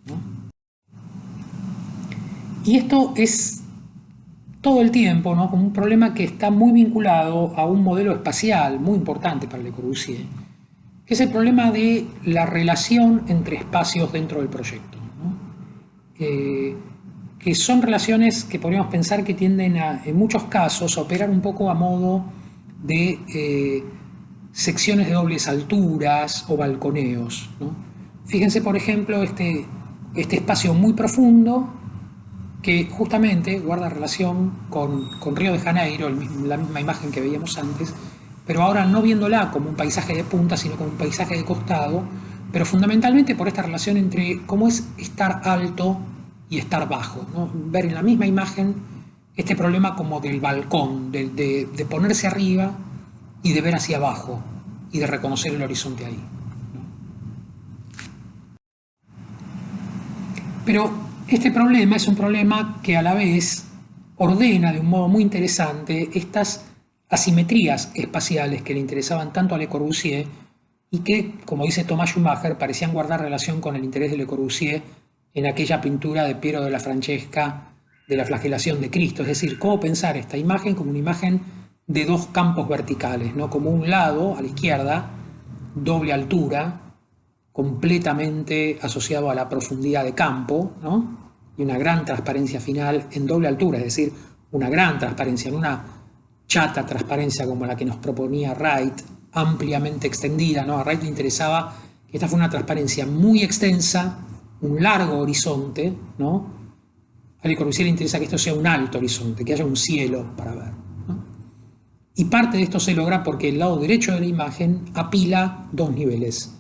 ¿no? Y esto es todo el tiempo, ¿no?, como un problema que está muy vinculado a un modelo espacial muy importante para Le Corbusier, que es el problema de la relación entre espacios dentro del proyecto, ¿no? Que son relaciones que podríamos pensar que tienden en muchos casos, a operar un poco a modo de secciones de dobles alturas o balconeos, ¿no? Fíjense, por ejemplo, este espacio muy profundo que justamente guarda relación con Río de Janeiro, la misma imagen que veíamos antes, pero ahora no viéndola como un paisaje de punta, sino como un paisaje de costado, pero fundamentalmente por esta relación entre cómo es estar alto y estar bajo, ¿no? Ver en la misma imagen este problema como del balcón, de ponerse arriba y de ver hacia abajo y de reconocer el horizonte ahí, ¿no? Pero este problema es un problema que a la vez ordena de un modo muy interesante estas asimetrías espaciales que le interesaban tanto a Le Corbusier y que, como dice Thomas Schumacher, parecían guardar relación con el interés de Le Corbusier en aquella pintura de Piero de la Francesca de la flagelación de Cristo. Es decir, cómo pensar esta imagen como una imagen de dos campos verticales, ¿no? Como un lado, a la izquierda, doble altura, completamente asociado a la profundidad de campo, ¿no? Y una gran transparencia final en doble altura, es decir, una gran transparencia, no una chata transparencia como la que nos proponía Wright, ampliamente extendida, ¿no? A Wright le interesaba que esta fuera una transparencia muy extensa, un largo horizonte, ¿no? A Le Corbusier le interesa que esto sea un alto horizonte, que haya un cielo para ver, ¿no? Y parte de esto se logra porque el lado derecho de la imagen apila dos niveles,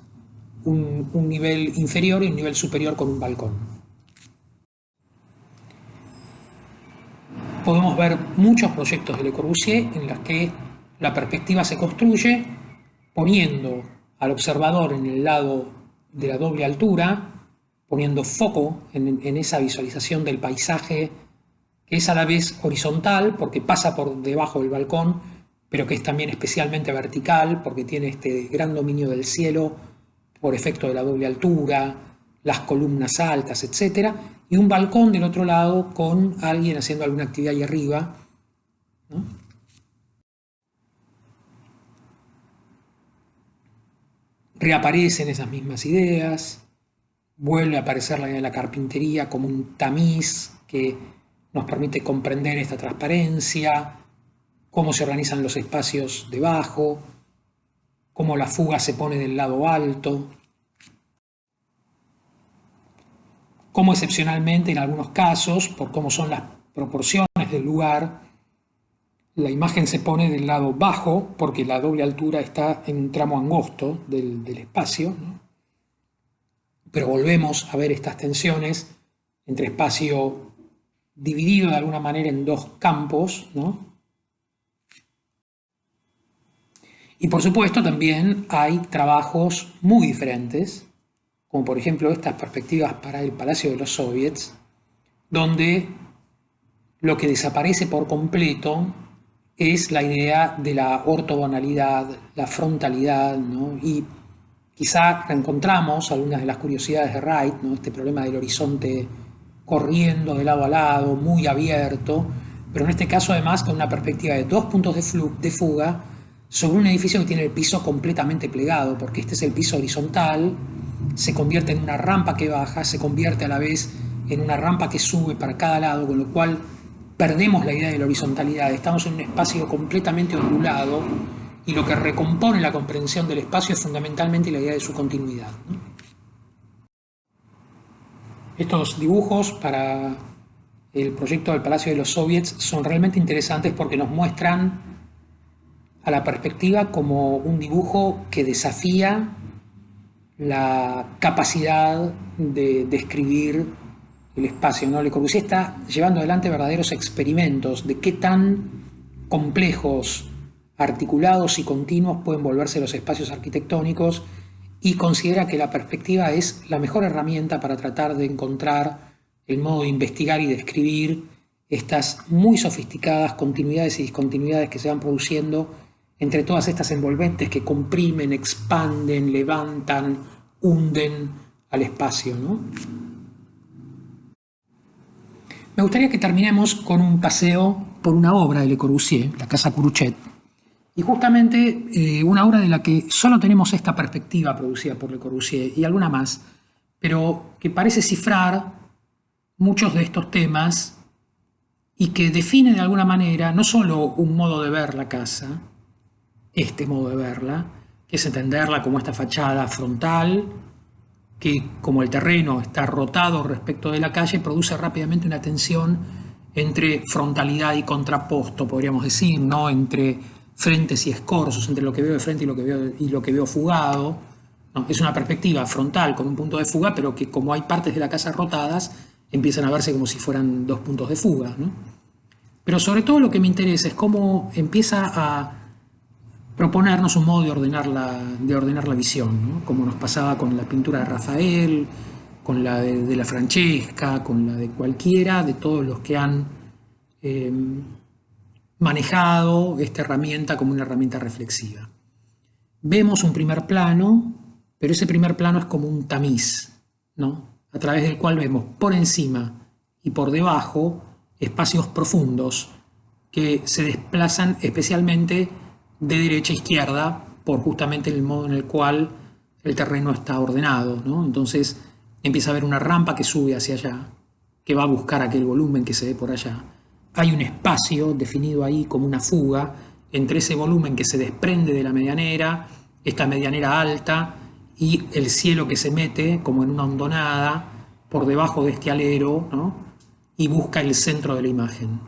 un nivel inferior y un nivel superior con un balcón. Podemos ver muchos proyectos de Le Corbusier en los que la perspectiva se construye poniendo al observador en el lado de la doble altura, poniendo foco en esa visualización del paisaje que es a la vez horizontal porque pasa por debajo del balcón, pero que es también especialmente vertical porque tiene este gran dominio del cielo por efecto de la doble altura, las columnas altas, etc. Y un balcón del otro lado con alguien haciendo alguna actividad ahí arriba, ¿no? Reaparecen esas mismas ideas, vuelve a aparecer la idea de la carpintería como un tamiz que nos permite comprender esta transparencia, cómo se organizan los espacios debajo, cómo la fuga se pone del lado alto, cómo excepcionalmente en algunos casos, por cómo son las proporciones del lugar, la imagen se pone del lado bajo porque la doble altura está en un tramo angosto del espacio, ¿no? Pero volvemos a ver estas tensiones entre espacio dividido de alguna manera en dos campos, ¿no? Y por supuesto también hay trabajos muy diferentes, como por ejemplo estas perspectivas para el Palacio de los Soviets, donde lo que desaparece por completo es la idea de la ortogonalidad, la frontalidad, ¿no? Y quizá encontramos algunas de las curiosidades de Wright, ¿no? Este problema del horizonte corriendo de lado a lado, muy abierto, pero en este caso además con una perspectiva de dos puntos de fuga sobre un edificio que tiene el piso completamente plegado, porque este es el piso horizontal, se convierte en una rampa que baja, se convierte a la vez en una rampa que sube para cada lado, con lo cual perdemos la idea de la horizontalidad, estamos en un espacio completamente ondulado y lo que recompone la comprensión del espacio es fundamentalmente la idea de su continuidad, ¿no? Estos dibujos para el proyecto del Palacio de los Soviets son realmente interesantes porque nos muestran a la perspectiva como un dibujo que desafía la capacidad de describir el espacio, ¿no? Le Corbusier está llevando adelante verdaderos experimentos de qué tan complejos, articulados y continuos pueden volverse los espacios arquitectónicos y considera que la perspectiva es la mejor herramienta para tratar de encontrar el modo de investigar y describir estas muy sofisticadas continuidades y discontinuidades que se van produciendo entre todas estas envolventes que comprimen, expanden, levantan, hunden al espacio, ¿no? Me gustaría que terminemos con un paseo por una obra de Le Corbusier, la Casa Curuchet, y justamente una obra de la que solo tenemos esta perspectiva producida por Le Corbusier y alguna más, pero que parece cifrar muchos de estos temas y que define de alguna manera no solo un modo de ver la casa, este modo de verla, que es entenderla como esta fachada frontal, que como el terreno está rotado respecto de la calle, produce rápidamente una tensión entre frontalidad y contraposto, podríamos decir, ¿no? Entre frentes y escorzos, entre lo que veo de frente y lo que veo fugado, ¿no? Es una perspectiva frontal con un punto de fuga, pero que como hay partes de la casa rotadas, empiezan a verse como si fueran dos puntos de fuga, ¿no? Pero sobre todo lo que me interesa es cómo empieza a proponernos un modo de ordenar la visión, ¿no? Como nos pasaba con la pintura de Rafael, con la de la Francesca, con la de cualquiera, de todos los que han eh, manejado esta herramienta como una herramienta reflexiva. Vemos un primer plano, pero ese primer plano es como un tamiz, ¿no? A través del cual vemos por encima y por debajo espacios profundos que se desplazan especialmente de derecha a izquierda por justamente el modo en el cual el terreno está ordenado, ¿no? Entonces empieza a haber una rampa que sube hacia allá, que va a buscar aquel volumen que se ve por allá. Hay un espacio definido ahí como una fuga entre ese volumen que se desprende de la medianera, esta medianera alta, y el cielo que se mete como en una hondonada por debajo de este alero, ¿no? Y busca el centro de la imagen.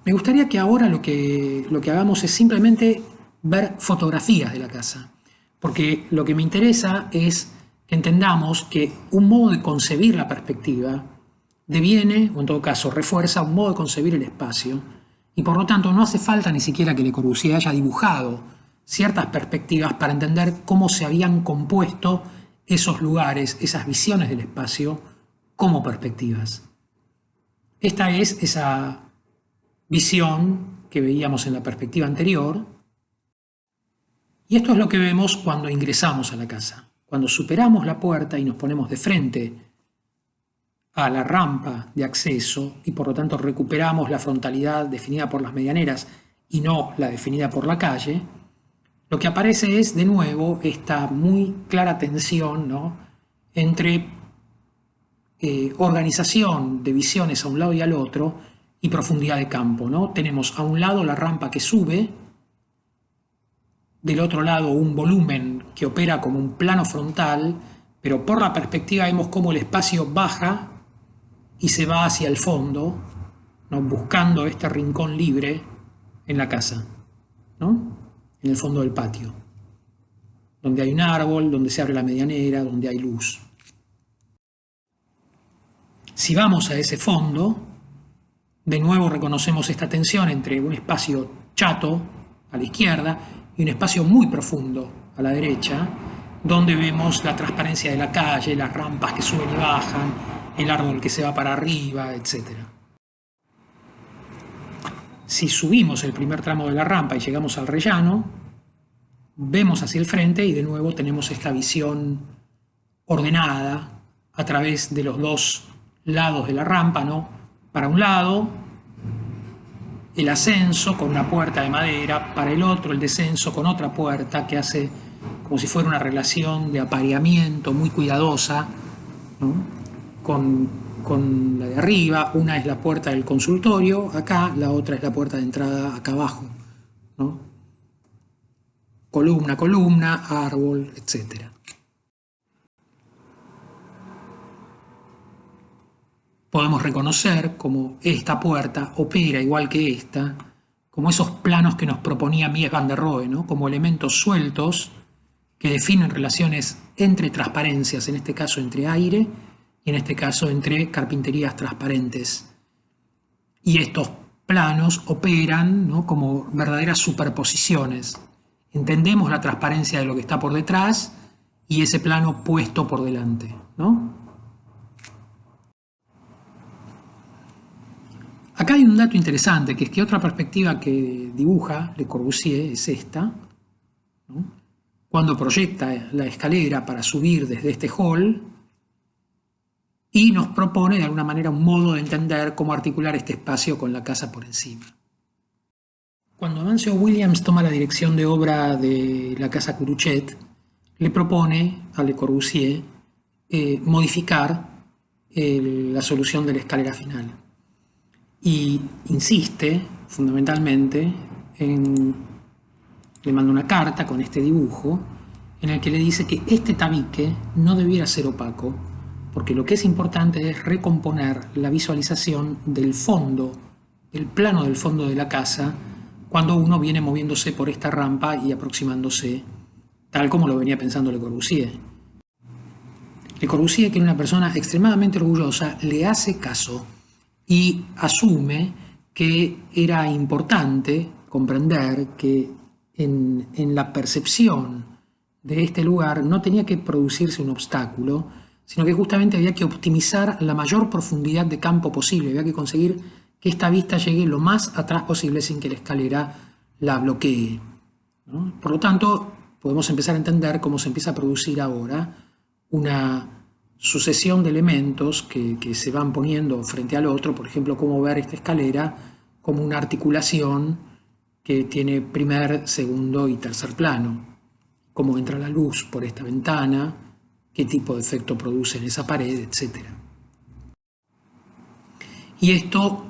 Me gustaría que ahora lo que hagamos es simplemente ver fotografías de la casa, porque lo que me interesa es que entendamos que un modo de concebir la perspectiva deviene, o en todo caso refuerza, un modo de concebir el espacio, y por lo tanto no hace falta ni siquiera que Le Corbusier haya dibujado ciertas perspectivas para entender cómo se habían compuesto esos lugares, esas visiones del espacio, como perspectivas. Esta es esa visión que veíamos en la perspectiva anterior, y esto es lo que vemos cuando ingresamos a la casa. Cuando superamos la puerta y nos ponemos de frente a la rampa de acceso y por lo tanto recuperamos la frontalidad definida por las medianeras y no la definida por la calle, lo que aparece es de nuevo esta muy clara tensión, ¿no?, entre organización de visiones a un lado y al otro y profundidad de campo, ¿no? Tenemos a un lado la rampa que sube, del otro lado un volumen que opera como un plano frontal, pero por la perspectiva vemos cómo el espacio baja y se va hacia el fondo, ¿no?, buscando este rincón libre en la casa, ¿no?, en el fondo del patio, donde hay un árbol, donde se abre la medianera, donde hay luz. Si vamos a ese fondo, de nuevo reconocemos esta tensión entre un espacio chato a la izquierda y un espacio muy profundo a la derecha, donde vemos la transparencia de la calle, las rampas que suben y bajan, el árbol que se va para arriba, etc. Si subimos el primer tramo de la rampa y llegamos al rellano, vemos hacia el frente y de nuevo tenemos esta visión ordenada a través de los dos lados de la rampa, ¿no? Para un lado, el ascenso con una puerta de madera, para el otro el descenso con otra puerta que hace como si fuera una relación de apareamiento muy cuidadosa, ¿no?, con la de arriba. Una es la puerta del consultorio acá, la otra es la puerta de entrada acá abajo, ¿no? Columna, columna, árbol, etc. Podemos reconocer cómo esta puerta opera igual que esta, como esos planos que nos proponía Mies van der Rohe, ¿no?, como elementos sueltos que definen relaciones entre transparencias, en este caso entre aire y en este caso entre carpinterías transparentes. Y estos planos operan, ¿no?, como verdaderas superposiciones. Entendemos la transparencia de lo que está por detrás y ese plano puesto por delante, ¿no? Acá hay un dato interesante, que es que otra perspectiva que dibuja Le Corbusier es esta, ¿no?, cuando proyecta la escalera para subir desde este hall y nos propone de alguna manera un modo de entender cómo articular este espacio con la casa por encima. Cuando Amancio Williams toma la dirección de obra de la Casa Curuchet, le propone a Le Corbusier modificar la solución de la escalera final. Y insiste fundamentalmente le manda una carta con este dibujo en el que le dice que este tabique no debiera ser opaco, porque lo que es importante es recomponer la visualización del fondo, del plano del fondo de la casa, cuando uno viene moviéndose por esta rampa y aproximándose, tal como lo venía pensando Le Corbusier. Le Corbusier, que era una persona extremadamente orgullosa, le hace caso y asume que era importante comprender que en la percepción de este lugar no tenía que producirse un obstáculo, sino que justamente había que optimizar la mayor profundidad de campo posible, había que conseguir que esta vista llegue lo más atrás posible sin que la escalera la bloquee, ¿no? Por lo tanto, podemos empezar a entender cómo se empieza a producir ahora una sucesión de elementos que se van poniendo frente al otro, por ejemplo, cómo ver esta escalera como una articulación que tiene primer, segundo y tercer plano, cómo entra la luz por esta ventana, qué tipo de efecto produce en esa pared, etc. Y esto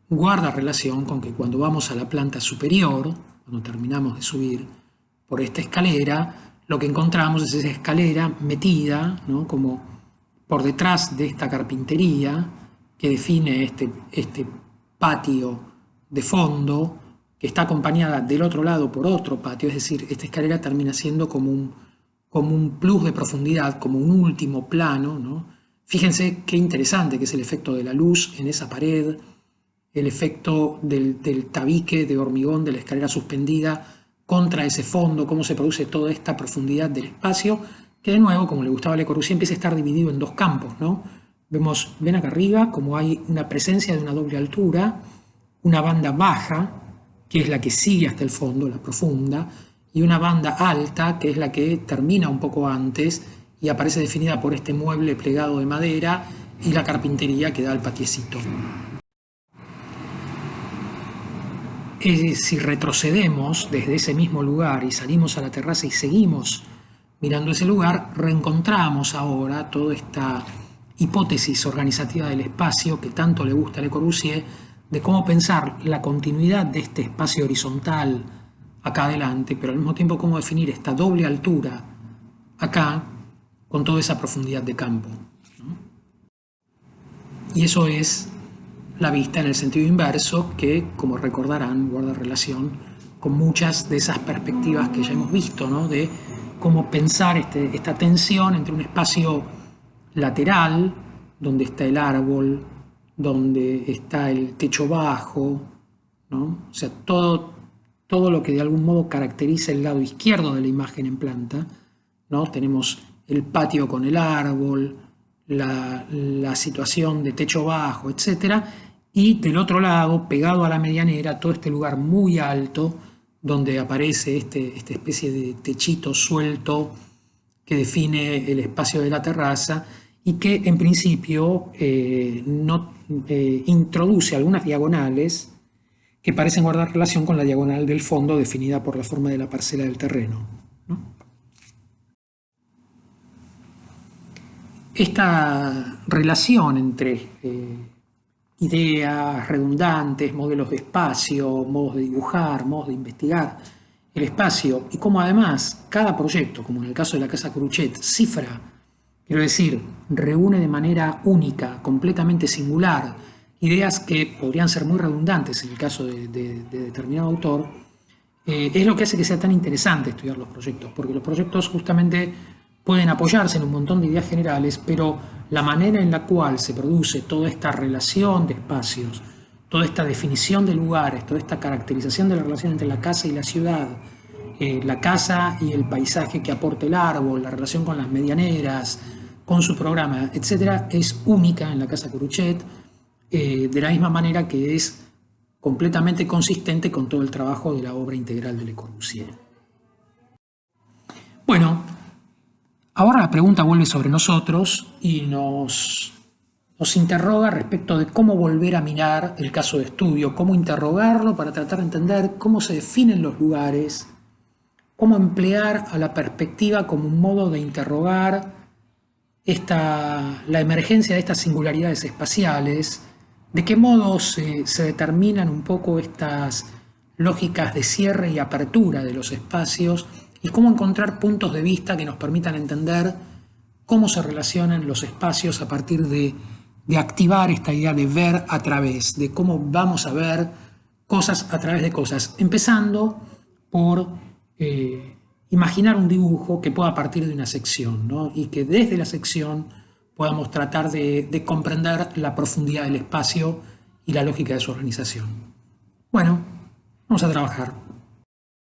guarda relación con que cuando vamos a la planta superior, cuando terminamos de subir por esta escalera, lo que encontramos es esa escalera metida, ¿no?, como por detrás de esta carpintería que define este patio de fondo, que está acompañada del otro lado por otro patio, es decir, esta escalera termina siendo como un plus de profundidad, como un último plano, ¿no? Fíjense qué interesante que es el efecto de la luz en esa pared, el efecto del tabique de hormigón de la escalera suspendida contra ese fondo, cómo se produce toda esta profundidad del espacio, que de nuevo, como le gustaba a Le Corbusier, empieza a estar dividido en dos campos, ¿no? Ven acá arriba como hay una presencia de una doble altura, una banda baja, que es la que sigue hasta el fondo, la profunda, y una banda alta, que es la que termina un poco antes y aparece definida por este mueble plegado de madera y la carpintería que da al patiecito. Si retrocedemos desde ese mismo lugar y salimos a la terraza y seguimos mirando ese lugar, reencontramos ahora toda esta hipótesis organizativa del espacio que tanto le gusta a Le Corbusier, de cómo pensar la continuidad de este espacio horizontal acá adelante, pero al mismo tiempo cómo definir esta doble altura acá con toda esa profundidad de campo, ¿no? Y eso es la vista en el sentido inverso, que, como recordarán, guarda relación con muchas de esas perspectivas que ya hemos visto, ¿no?, de cómo pensar esta tensión entre un espacio lateral, donde está el árbol, donde está el techo bajo, ¿no? O sea, todo lo que de algún modo caracteriza el lado izquierdo de la imagen en planta, ¿no? Tenemos el patio con el árbol, la situación de techo bajo, etc. Y del otro lado, pegado a la medianera, todo este lugar muy alto, donde aparece esta especie de techito suelto que define el espacio de la terraza y que en principio introduce algunas diagonales que parecen guardar relación con la diagonal del fondo definida por la forma de la parcela del terreno, ¿no? Esta relación entre ideas redundantes, modelos de espacio, modos de dibujar, modos de investigar el espacio, y cómo además cada proyecto, como en el caso de la Casa Cruchet, cifra, quiero decir, reúne de manera única, completamente singular, ideas que podrían ser muy redundantes en el caso de determinado autor, es lo que hace que sea tan interesante estudiar los proyectos, porque los proyectos justamente pueden apoyarse en un montón de ideas generales, pero la manera en la cual se produce toda esta relación de espacios, toda esta definición de lugares, toda esta caracterización de la relación entre la casa y la ciudad, la casa y el paisaje que aporta el árbol, la relación con las medianeras, con su programa, etc., es única en la Casa Cruchet, de la misma manera que es completamente consistente con todo el trabajo de la obra integral de Le Corbusier. Bueno, ahora la pregunta vuelve sobre nosotros y nos interroga respecto de cómo volver a mirar el caso de estudio, cómo interrogarlo para tratar de entender cómo se definen los lugares, cómo emplear a la perspectiva como un modo de interrogar la emergencia de estas singularidades espaciales, de qué modo se determinan un poco estas lógicas de cierre y apertura de los espacios, y cómo encontrar puntos de vista que nos permitan entender cómo se relacionan los espacios a partir de activar esta idea de ver a través, de cómo vamos a ver cosas a través de cosas, empezando por imaginar un dibujo que pueda partir de una sección, ¿no? Y que desde la sección podamos tratar de comprender la profundidad del espacio y la lógica de su organización. Bueno, vamos a trabajar.